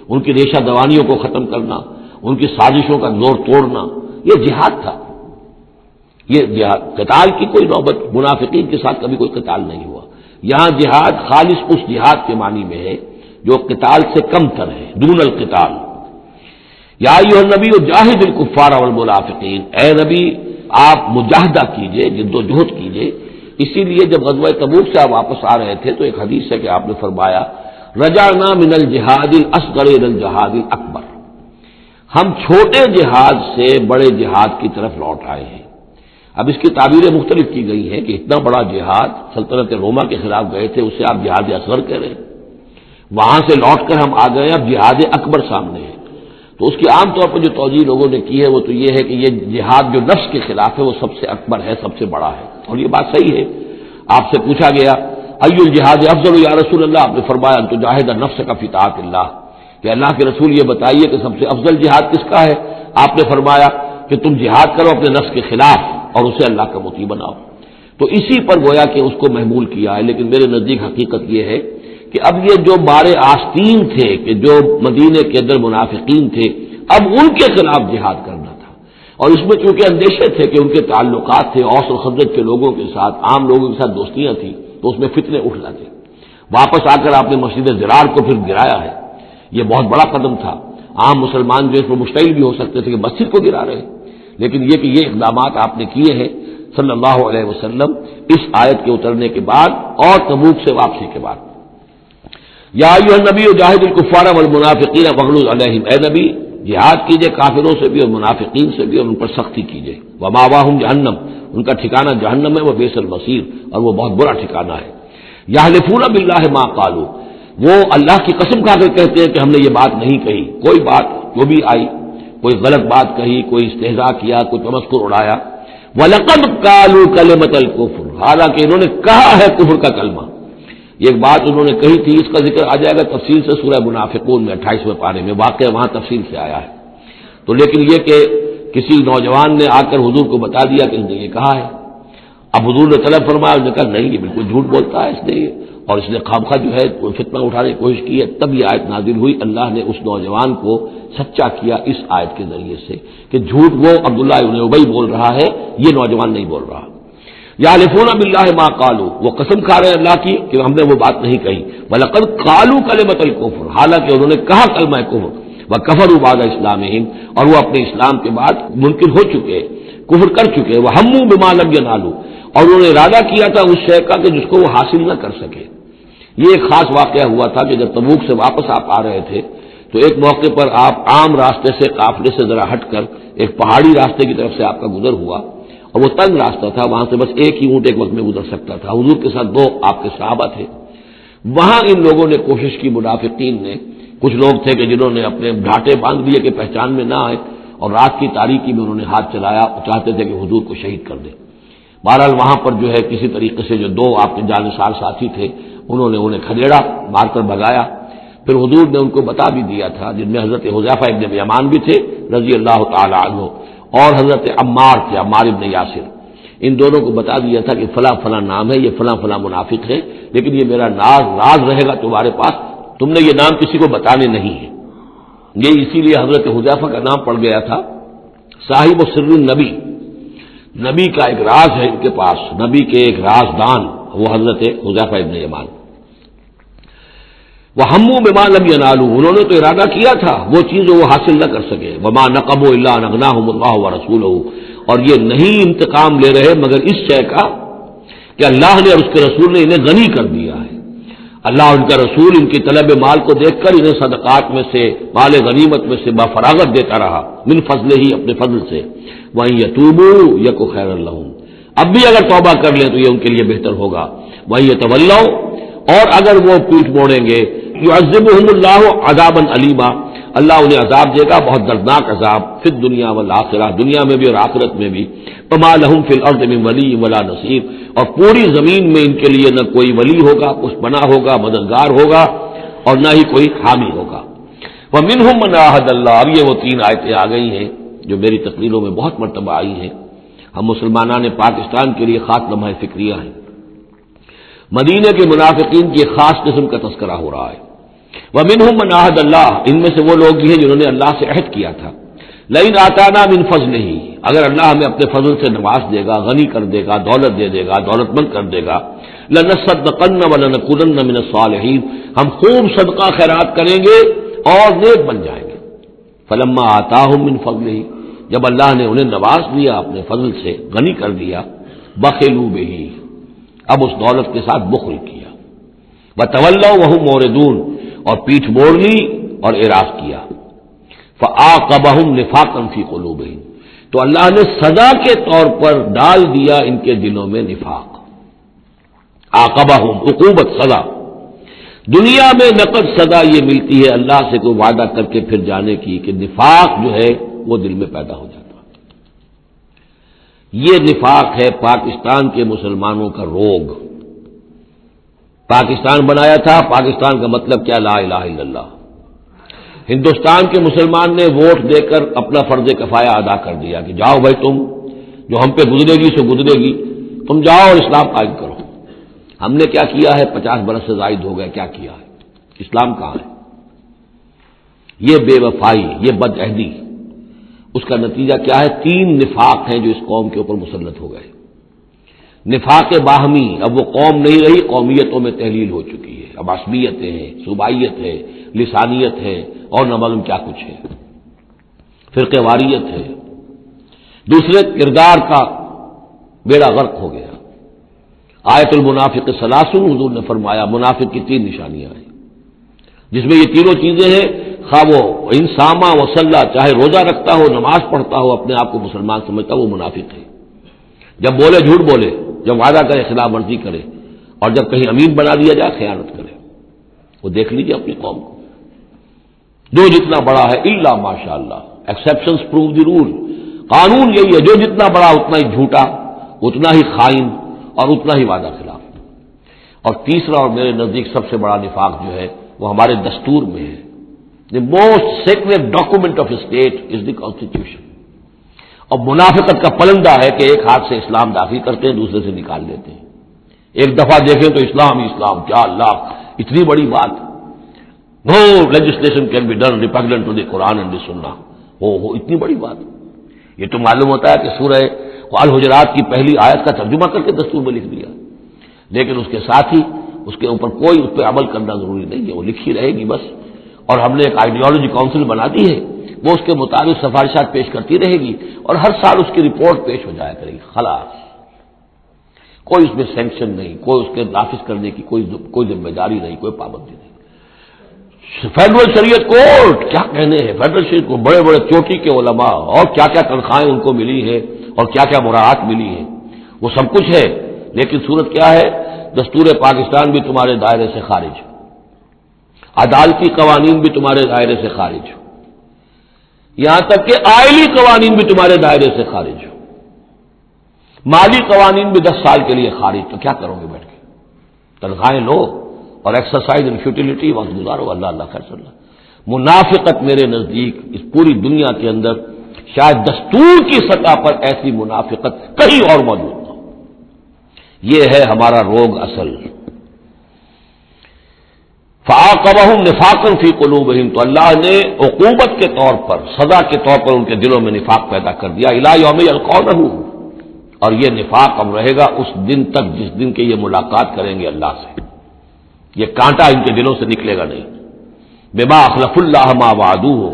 ان کی ریشہ دوانیوں کو ختم کرنا، ان کی سازشوں کا زور توڑنا، یہ جہاد تھا۔ یہ جہاد، قتال کی کوئی نوبت منافقین کے ساتھ کبھی کوئی قتال نہیں ہوا۔ یہاں جہاد خالص اس جہاد کے معنی میں ہے جو قتال سے کم تر ہے، دون القتال۔ یا ایھا النبی جاہد الکفار والمنافقین، اے نبی آپ مجاہدہ کیجئے، جد و جہد کیجئے۔ اسی لیے جب غزوہ تبوک سے آپ واپس آ رہے تھے تو ایک حدیث ہے کہ آپ نے فرمایا رجعنا من الجہاد الاصغر الى الجہاد الاکبر، ہم چھوٹے جہاد سے بڑے جہاد کی طرف لوٹ آئے ہیں۔ اب اس کی تعبیریں مختلف کی گئی ہیں کہ اتنا بڑا جہاد سلطنت روما کے خلاف گئے تھے، اسے آپ جہاد اصغر کہہ رہے ہیں، وہاں سے لوٹ کر ہم آ گئے، اب جہاد اکبر سامنے ہے۔ تو اس کی عام طور پر جو توجیہ لوگوں نے کی ہے وہ تو یہ ہے کہ یہ جہاد جو نفس کے خلاف ہے وہ سب سے اکبر ہے، سب سے بڑا ہے، اور یہ بات صحیح ہے۔ آپ سے پوچھا گیا ای الجہاد افضل یا رسول اللہ، آپ نے فرمایا ان تجاہد نفس کا فی طاعت اللہ، کہ اللہ کے رسول یہ بتائیے کہ سب سے افضل جہاد کس کا ہے؟ آپ نے فرمایا کہ تم جہاد کرو اپنے نفس کے خلاف اور اسے اللہ کا مطیع بناؤ۔ تو اسی پر گویا کہ اس کو محمول کیا ہے، لیکن میرے نزدیک حقیقت یہ ہے کہ اب یہ جو بارے آستین تھے کہ جو مدینے کے اندر منافقین تھے، اب ان کے خلاف جہاد کرنا تھا، اور اس میں چونکہ اندیشے تھے کہ ان کے تعلقات تھے اوس اور خزرج کے لوگوں کے ساتھ، عام لوگوں کے ساتھ دوستیاں تھیں، تو اس میں فتنے اٹھ لگے۔ واپس آ کر آپ نے مسجد ضرار کو پھر گرایا ہے، یہ بہت بڑا قدم تھا۔ عام مسلمان جو اس میں مشتعل بھی ہو سکتے تھے کہ مسجد کو گرا رہے، لیکن یہ کہ یہ اقدامات آپ نے کیے ہیں صلی اللہ علیہ وسلم اس آیت کے اترنے کے بعد اور تبوک سے واپسی کے بعد۔ یا ایھا النبی جاہد الکفار والمنافقین واغلظ علیہم، اے نبی جہاد کیجئے کافروں سے بھی اور منافقین سے بھی، اور ان پر سختی کیجئے۔ ومأواہم جہنم، ان کا ٹھکانہ جہنم ہے، وبئس المصیر، اور وہ بہت برا ٹھکانہ ہے۔ یحلفون باللہ ما قالوا، وہ اللہ کی قسم کھا کر کہتے ہیں کہ ہم نے یہ بات نہیں کہی، کوئی بات جو بھی آئی، کوئی غلط بات کہی، کوئی استہزاء کیا، کوئی تمسخر اڑایا۔ وَلَقَدْ قَالُوا كَلِمَةَ الْكُفْرِ، حالانکہ انہوں نے کہا ہے کفر کا کلمہ۔ یہ ایک بات انہوں نے کہی تھی، اس کا ذکر آ جائے گا تفصیل سے سورہ منافقون میں 28ویں پارے میں، واقعہ وہاں تفصیل سے آیا ہے۔ تو لیکن یہ کہ کسی نوجوان نے آ کر حضور کو بتا دیا کہ اس نے یہ کہا ہے، اب حضور نے طلب فرمایا، اس نے کہا نہیں یہ بالکل جھوٹ بولتا ہے اس نے، اور اس نے خامخواہ جو ہے فتنہ اٹھانے کی کوشش کی ہے۔ تب یہ آیت نازل ہوئی، اللہ نے اس نوجوان کو سچا کیا اس آیت کے ذریعے سے کہ جھوٹ وہ عبداللہ ابن ابی بول رہا ہے، یہ نوجوان نہیں بول رہا۔ یحلفون باللہ ما قالوا، وہ قسم کھا رہے ہیں اللہ کی کہ ہم نے وہ بات نہیں کہی۔ وَلَقَدْ قَالُوا كَلِمَةَ الْكُفْرِ، حالانکہ انہوں نے کہا کلمہ کفر۔ وَكَفَرُوا بَعْدَ إِسْلَامِهِمْ، اور وہ اپنے اسلام کے بعد منکر ہو چکے، کفر کر چکے۔ وَهَمُّوا بِمَا لَمْ يَنَالُوا، اور انہوں نے ارادہ کیا تھا اس شے کا کہ جس کو وہ حاصل نہ کر سکے۔ یہ ایک خاص واقعہ ہوا تھا کہ جب تبوک سے واپس آپ آ رہے تھے تو ایک موقع پر آپ عام راستے سے قافلے سے ذرا ہٹ کر ایک پہاڑی راستے کی طرف سے آپ کا گزر ہوا، اور وہ تنگ راستہ تھا، وہاں سے بس ایک ہی اونٹ ایک وقت میں گزر سکتا تھا۔ حضور کے ساتھ 2 آپ کے صحابہ تھے۔ وہاں ان لوگوں نے کوشش کی، منافقین نے، کچھ لوگ تھے کہ جنہوں نے اپنے ڈھانٹے باندھ دیے کہ پہچان میں نہ آئے، اور رات کی تاریکی میں انہوں نے ہاتھ چلایا، چاہتے تھے کہ حضور کو شہید کر دیں۔ بہرحال وہاں پر جو ہے کسی طریقے سے جو 2 آپ کے جانثار ساتھی تھے انہوں نے انہیں کھدیڑا، مار کر بھگایا۔ پھر حضور نے ان کو بتا بھی دیا تھا، جن میں حضرت حذیفہ ابن یمان بھی تھے رضی اللہ تعالی عنہ، اور حضرت عمار تھے، عمار ابن یاسر۔ ان دونوں کو بتا دیا تھا کہ فلاں فلاں نام ہے، یہ فلاں فلاں منافق ہے، لیکن یہ میرا راز رہے گا تمہارے پاس، تم نے یہ نام کسی کو بتانے نہیں ہے۔ یہ اسی لیے حضرت حذیفہ کا نام پڑ گیا تھا صاحب سر النبی، نبی کا ایک راز ہے ان کے پاس، نبی کے ایک رازدان، وہ حضرت حذیفہ ابن یمان۔ وَهَمُّوا بِمَا لَمْ يَنَالُوا، انہوں نے تو ارادہ کیا تھا وہ چیز وہ حاصل نہ کر سکے۔ وَمَا نَقَمُوا إِلَّا أَنْ أَغْنَاهُمُ اللَّهُ وَرَسُولُهُ، اور یہ نہیں انتقام لے رہے مگر اس شے کا کہ اللہ نے اور اس کے رسول نے انہیں غنی کر دیا ہے۔ اللہ اور ان کا رسول ان کی طلب مال کو دیکھ کر انہیں صدقات میں سے، مال غنیمت میں سے بفراغت دیتا رہا، من فضلہ ہی، اپنے فضل سے۔ وَإِن يَتُوبُوا يَكُ خَيْرًا لَّهُمْ، اب بھی اگر توبہ کر لیں تو یہ ان کے لیے بہتر ہوگا۔ وَإِن يَتَوَلَّوْا، اور اگر وہ پیٹ موڑیں گے یعذبہم اللہ عذابا علیما، اللہ انہیں عذاب دے گا بہت دردناک عذاب، فی الدنیا والآخرہ، دنیا میں بھی اور آخرت میں بھی، وما لہم فی الارض من ولی ولا نصیر، اور پوری زمین میں ان کے لیے نہ کوئی ولی ہوگا، پشتپناہ ہوگا، مددگار ہوگا، اور نہ ہی کوئی حامی ہوگا۔ ومنہم من عاہد اللہ، اب یہ وہ 3 آیتیں آ گئی ہیں جو میری تقریروں میں بہت مرتبہ آئی ہیں، ہم مسلمانان پاکستان کے لیے خاص لمحہ فکریہ ہیں۔ مدینے کے منافقین کی ایک خاص قسم کا تذکرہ ہو رہا ہے۔ ومنہم من عاہد اللہ، ان میں سے وہ لوگ بھی ہیں جنہوں نے اللہ سے عہد کیا تھا، لئن آتانا من فضلہ، اگر اللہ ہمیں اپنے فضل سے نواز دے گا، غنی کر دے گا، دولت دے دے گا، دولت مند کر دے گا، لنصدقن ولنکونن من الصالحین، ہم خوب صدقہ خیرات کریں گے اور نیک بن جائیں گے۔ فلما آتاہم من فضلہ، جب اللہ نے انہیں نواز دیا اپنے فضل سے، غنی کر دیا، بخلوا بہ، اب اس دولت کے ساتھ بخل کیا، وتولوا وہم معرضون، اور پیٹھ موڑ لی اور اعراض کیا، فعاقبہم نفاقا فی قلوبہم، تو اللہ نے سزا کے طور پر ڈال دیا ان کے دلوں میں نفاق۔ عاقبہم، عقوبت، سزا۔ دنیا میں نقد سزا یہ ملتی ہے اللہ سے کوئی وعدہ کر کے پھر جانے کی کہ نفاق جو ہے وہ دل میں پیدا ہو جاتا ہے۔ یہ نفاق ہے پاکستان کے مسلمانوں کا روگ۔ پاکستان بنایا تھا، پاکستان کا مطلب کیا؟ لا الہ الا اللہ۔ ہندوستان کے مسلمان نے ووٹ دے کر اپنا فرض کفایہ ادا کر دیا کہ جاؤ بھائی، تم جو ہم پہ گزرے گی سو گزرے گی، تم جاؤ اور اسلام قائم کرو۔ ہم نے کیا کیا ہے؟ 50 برس سے زائد ہو گئے، کیا کیا ہے؟ اسلام کہاں ہے؟ یہ بے وفائی، یہ بد عہدی، اس کا نتیجہ کیا ہے؟ 3 نفاق ہیں جو اس قوم کے اوپر مسلط ہو گئے۔ نفاق باہمی، اب وہ قوم نہیں رہی، قومیتوں میں تحلیل ہو چکی ہے، اب عصبیتیں ہیں، صوبائیت ہے، لسانیت ہے، اور نہ معلوم کیا کچھ ہے، فرقہ واریت ہے۔ دوسرے، کردار کا بیڑا غرق ہو گیا۔ آیت المنافق ثلاث، حضور نے فرمایا منافق کی 3 نشانیاں ہیں، جس میں یہ تینوں چیزیں ہیں، خواہ وہ انسامہ وصلہ، چاہے روزہ رکھتا ہو، نماز پڑھتا ہو، اپنے آپ کو مسلمان سمجھتا ہو، وہ منافق ہے۔ جب بولے جھوٹ بولے، جب وعدہ کرے خلاف ورزی کرے، اور جب کہیں امین بنا دیا جائے خیانت کرے۔ وہ دیکھ لیجیے اپنی قوم کو، جو جتنا بڑا ہے الا ماشاء اللہ، ایکسیپشنز پروو دی رول، قانون یہی ہے، جو جتنا بڑا اتنا ہی جھوٹا، اتنا ہی خائن، اور اتنا ہی وعدہ خلاف۔ اور تیسرا اور میرے نزدیک سب سے بڑا نفاق جو ہے وہ ہمارے دستور میں ہے۔ The most secret document of state is the constitution. اور منافقت کا پلندہ ہے کہ ایک ہاتھ سے اسلام داخل کرتے ہیں، دوسرے سے نکال لیتے ہیں۔ ایک دفعہ دیکھیں تو اسلام ہی اسلام، کیا اللہ، اتنی بڑی بات۔ No legislation can be done repugnant to the Quran and the Sunnah, ہو اتنی بڑی بات۔ یہ تو معلوم ہوتا ہے کہ سورہ الحجرات کی پہلی آیت کا ترجمہ کر کے دستور میں لکھ دیا، لیکن اس کے ساتھ ہی اس کے اوپر کوئی اس پہ عمل کرنا ضروری نہیں ہے، وہ لکھی رہے گی بس۔ اور ہم نے ایک آئیڈیالوجی کاؤنسل بنا دی ہے، وہ اس کے مطابق سفارشات پیش کرتی رہے گی، اور ہر سال اس کی رپورٹ پیش ہو جایا کرے گی، خلاص۔ کوئی اس میں سینکشن نہیں، کوئی اس کے نافذ کرنے کی کوئی ذمہ داری نہیں، کوئی پابندی نہیں۔ فیڈرل شریعت کورٹ، کیا کہنے ہیں فیڈرل شریعت کو، بڑے بڑے چوٹی کے علماء، اور کیا کیا تنخواہیں ان کو ملی ہیں، اور کیا کیا مراعات ملی ہیں، وہ سب کچھ ہے، لیکن صورت کیا ہے؟ دستور پاکستان بھی تمہارے دائرے سے خارج، عدالتی قوانین بھی تمہارے دائرے سے خارج، یہاں تک کہ آئلی قوانین بھی تمہارے دائرے سے خارج، مالی قوانین بھی 10 سال کے لیے خارج۔ تو کیا کرو گے بیٹھ کے؟ تنخواہیں لو اور ایکسرسائز ان فیوٹیلیٹی وقت گزارو، اللہ اللہ خیر صلی اللہ۔ منافقت میرے نزدیک اس پوری دنیا کے اندر شاید دستور کی سطح پر ایسی منافقت کہیں اور موجود نہ ہو۔ یہ ہے ہمارا روگ اصل۔ فعاقبہم نفاقا فی قلوبہم، تو اللہ نے عقوبت کے طور پر، سزا کے طور پر ان کے دلوں میں نفاق پیدا کر دیا، الی یوم یلقونہ، اور یہ نفاق اب رہے گا اس دن تک جس دن کے یہ ملاقات کریں گے اللہ سے۔ یہ کانٹا ان کے دلوں سے نکلے گا نہیں۔ بما اخلف اللہ ما وعدوہ،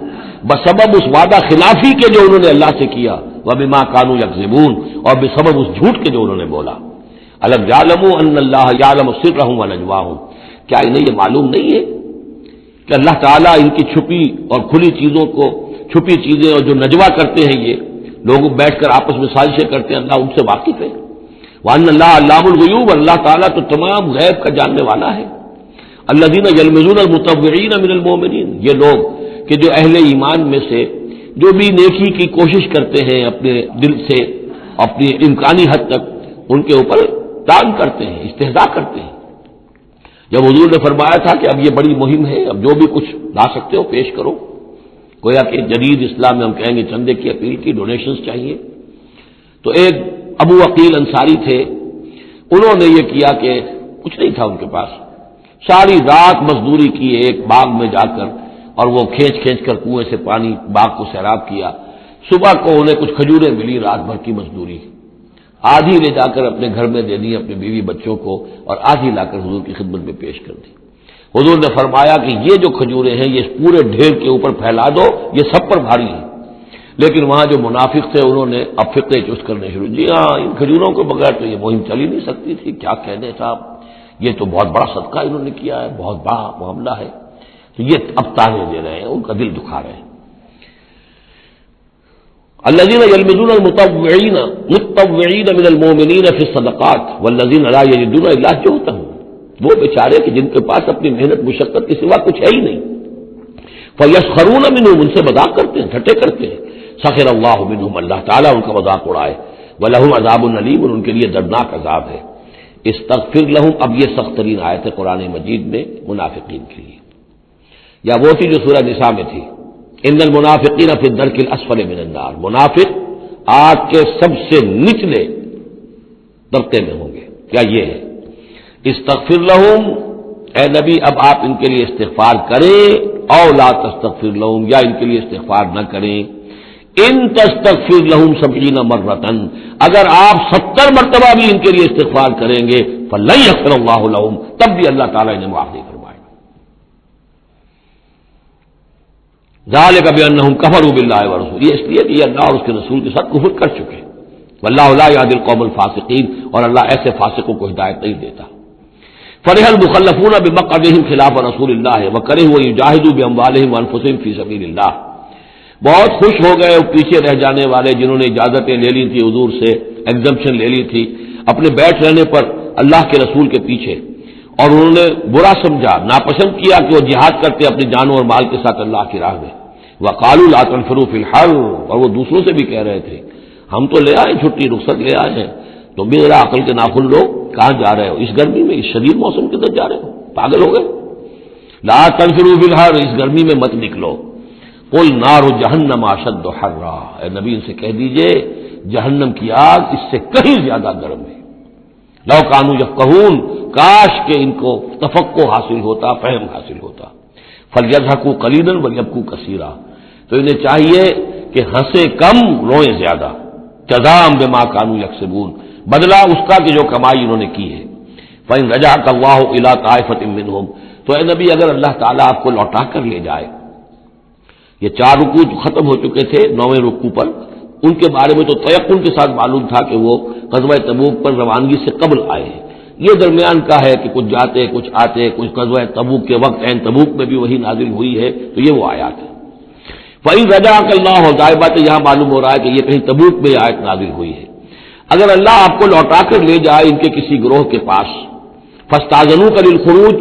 بسبب اس وعدہ خلافی کے جو انہوں نے اللہ سے کیا، وبما کانوا یکذبون، اور بسبب اس جھوٹ کے جو انہوں نے بولا۔ الم یعلموا ان اللہ یعلم سرهم ونجواهم، کیا انہیں یہ معلوم نہیں ہے کہ اللہ تعالیٰ ان کی چھپی اور کھلی چیزوں کو، چھپی چیزیں اور جو نجوا کرتے ہیں یہ لوگ بیٹھ کر آپس میں سازشیں کرتے ہیں، اللہ ان سے واقف ہے۔ وان اللہ علام الغیوب، اللہ تعالیٰ تو تمام غیب کا جاننے والا ہے۔ الذین یلمزون المطوعین من المؤمنین، یہ لوگ کہ جو اہل ایمان میں سے جو بھی نیکی کی کوشش کرتے ہیں اپنے دل سے اپنی امکانی حد تک، ان کے اوپر طعن کرتے ہیں، استہزاء کرتے ہیں۔ جب حضور نے فرمایا تھا کہ اب یہ بڑی مہم ہے، اب جو بھی کچھ لا سکتے ہو پیش کرو، گویا کہ جدید اسلام میں ہم کہیں گے چندے کی اپیل کی، ڈونیشنز چاہیے، تو ایک ابو عقیل انصاری تھے، انہوں نے یہ کیا کہ کچھ نہیں تھا ان کے پاس، ساری رات مزدوری کی ایک باغ میں جا کر، اور وہ کھینچ کھینچ کر کنویں سے پانی باغ کو سیراب کیا۔ صبح کو انہیں کچھ کھجوریں ملی، رات بھر کی مزدوری، آدھی لے جا کر اپنے گھر میں دے دی اپنے بیوی بچوں کو، اور آدھی لا کر حضور کی خدمت میں پیش کر دی۔ حضور نے فرمایا کہ یہ جو کھجوریں ہیں یہ پورے ڈھیر کے اوپر پھیلا دو، یہ سب پر بھاری ہیں۔ لیکن وہاں جو منافق تھے انہوں نے اب فقے چست کرنے شروع، جی ہاں ان کھجوروں کے بغیر تو یہ مہم چل ہی نہیں سکتی تھی، کیا کہنے صاحب، یہ تو بہت بڑا صدقہ انہوں نے کیا ہے، بہت بڑا معاملہ ہے۔ تو یہ اب تانے دے رہے ہیں، ان کا دل دکھا رہے ہیں۔ الذین یلمزون المطوعین من المؤمنین فی الصدقات والذین لا یجدون الا جہدهم، وہ بیچارے کہ جن کے پاس اپنی محنت مشقت کے سوا کچھ ہے ہی نہیں، فیسخرون منہم، ان سے مذاق کرتے ہیں، ٹھٹے کرتے ہیں، سخر اللہ منہم، اللہ تعالیٰ ان کا مذاق اڑائے، ولہم عذاب علیم، اور ان کے لیے دردناک عذاب ہے۔ استغفر لہم، اب یہ سخت ترین آیت ہے قرآن مجید میں منافقین کے لیے، یا وہ تھی جو سورہ نساء میں تھی، ان المنافقین فی الدرک الاسفل من النار، منافق آگ کے سب سے نچلے طبقے میں ہوں گے۔ کیا یہ ہے استغفر لہم، اے نبی اب آپ ان کے لیے استغفار کریں، او لا تستغفر لہم، یا ان کے لیے استغفار نہ کریں، ان تستغفر لہم 70 مرۃ، اگر آپ 70 مرتبہ بھی ان کے لیے استغفار کریں گے، فلن یغفر اللہ لہم، تب بھی اللہ تعالیٰ انہیں معاف نہیں فرمائے گا۔ ذالک بانہم کفروا باللہ ورسولہ، یہ اس لیے کہ یہ اللہ اور اس کے رسول کے ساتھ کفر کر چکے، واللہ لا یہدی القوم الفاسقین، اور اللہ ایسے فاسقوں کو ہدایت نہیں دیتا۔ فرح المخلفون بمقعدہم خلاف رسول اللہ وکرہوا ان یجاہدوا باموالہم وانفسہم فی سبیل اللہ، بہت خوش ہو گئے پیچھے رہ جانے والے جنہوں نے اجازتیں لے لی تھی حضور سے، ایگزمپشن لے لی تھی اپنے بیٹھ رہنے پر اللہ کے رسول کے پیچھے، اور انہوں نے برا سمجھا، ناپسند کیا کہ وہ جہاد کرتے اپنی جانوں اور مال کے ساتھ اللہ کی راہ میں، وقالوا لا تنفروا فی الحر، اور وہ دوسروں سے بھی کہہ رہے تھے ہم تو لے آئے چھٹی، رخصت لے آئے ہیں، تم بھی ذرا عقل کے ناخن لو، کہاں جا رہے ہو اس گرمی میں، اس شدید موسم کے اندر جا رہے ہو، پاگل ہو گئے، لا تنفروا فی الحر، اس گرمی میں مت نکلو، قل نار جہنم اشد حرا، اے نبی ان سے کہہ دیجئے جہنم کی آگ اس سے کہیں زیادہ گرم ہے، لو کانوا یفقہون، کاش کہ ان کو تفقہ حاصل ہوتا، فہم حاصل ہوتا، فلیضحکوا قلیلا ولیبکوا کثیرا، تو انہیں چاہیے کہ ہنسے کم روئیں زیادہ، جزاء بما کانوا یکسبون، بدلہ اس کا کہ جو کمائی انہوں نے کی ہے۔ فإن رجعک اللہ الی طائفۃ منہم، تو اے نبی اگر اللہ تعالیٰ آپ کو لوٹا کر لے جائے، یہ 4 رکوع ختم ہو چکے تھے، 9ویں رکوع پر ان کے بارے میں تو تیقن کے ساتھ معلوم تھا کہ وہ غزوہ تبوک پر روانگی سے قبل آئے ہیں، یہ درمیان کا ہے کہ کچھ جاتے کچھ آتے، کچھ غزوہ تبوک کے وقت عین تبوک میں بھی وہی نازل ہوئی ہے، تو یہ وہ آیات ہے۔ فإن رجعک اللہ، ظاہر بات ہے یہاں معلوم ہو رہا ہے کہ یہ کہیں تبوک میں یہ آیت نازل ہوئی ہے، اگر اللہ آپ کو لوٹا کر لے جائے ان کے کسی گروہ کے پاس، فاستاذنوک للخروج،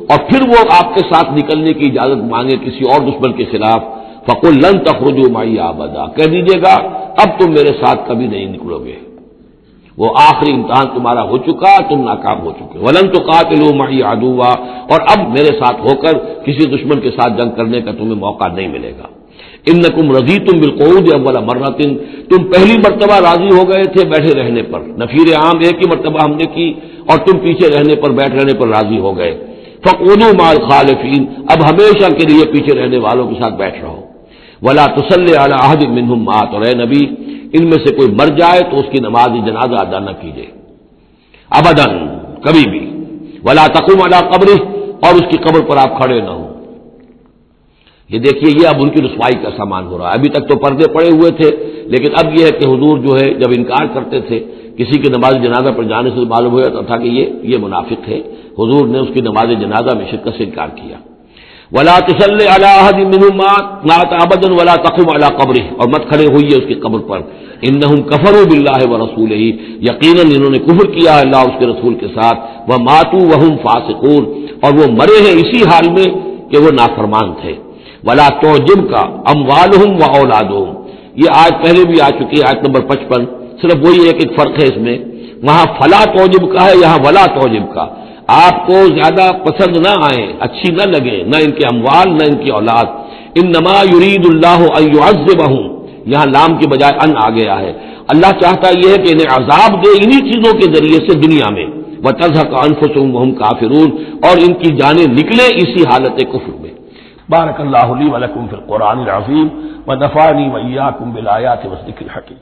اور پھر وہ آپ کے ساتھ نکلنے کی اجازت مانگے کسی اور دشمن کے خلاف، فقل لن تخرجوا معی ابدا، کہہ دیجیے گا اب تم میرے ساتھ کبھی نہیں نکلو گے، وہ آخری امتحان تمہارا ہو چکا، تم ناکام ہو چکے، ولن تقاتلوا معی عدوا، اور اب میرے ساتھ ہو کر کسی دشمن کے ساتھ جنگ کرنے کا تمہیں موقع نہیں ملے گا۔ انکم رضیتم بالقعود اول مرۃ، تم پہلی مرتبہ راضی ہو گئے تھے بیٹھے رہنے پر، نفیر عام ایک ہی مرتبہ ہم نے کی، اور تم پیچھے رہنے پر بیٹھ رہنے پر راضی ہو گئے، فقعدوا مع الخالفین، اب ہمیشہ کے لیے پیچھے رہنے والوں کے ساتھ بیٹھ رہو، ولا تصلی علی احد منہم مات، اور اے نبی ان میں سے کوئی مر جائے تو اس کی نماز جنازہ ادا نہ کیجیے ابدا، کبھی بھی، ولا تقم علی قبرہ، اور اس کی قبر پر آپ کھڑے نہ ہوں۔ یہ دیکھیے یہ اب ان کی رسوائی کا سامان ہو رہا ہے، ابھی تک تو پردے پڑے ہوئے تھے، لیکن اب یہ ہے کہ حضور جو ہے جب انکار کرتے تھے کسی کی نماز جنازہ پر جانے سے معلوم ہو جاتا تھا کہ یہ منافق ہے، حضور نے اس کی نماز جنازہ میں شرکت سے انکار کیا۔ ولا تصلی علی احد منہم مات ابدا ولا تقم علی قبرہ، اور مت کھڑے ہوئیے اس کی قبر پر، انہم کفروا باللہ ورسولہ، یقیناً انہوں نے کفر کیا ہے اللہ اور اس کے رسول کے ساتھ، وماتوا وہم فاسقون، اور وہ مرے ہیں اسی حال میں کہ وہ نافرمان تھے. ولا تعجب کا اموالہم و اولادہم، یہ آج پہلے بھی آ چکی ہے، آیت نمبر 55. صرف وہی ایک فرق ہے اس میں، وہاں فلا تعجب کا ہے، یہاں ولا تعجب کا. آپ کو زیادہ پسند نہ آئیں، اچھی نہ لگے، نہ ان کے اموال نہ ان کی اولاد. انما یرید اللہ ان یعذبہم، یہاں لام کے بجائے ان آ گیا ہے. اللہ چاہتا یہ ہے کہ انہیں عذاب دے انہی چیزوں کے ذریعے سے دنیا میں، وتزهق انفسهم وهم کافرون، اور ان کی جانیں نکلے اسی حالت کفر میں. بارک اللہ لی ولکم فی القرآن العظیم ونفعنی وإیاکم بالآیات والذکر الحکیم.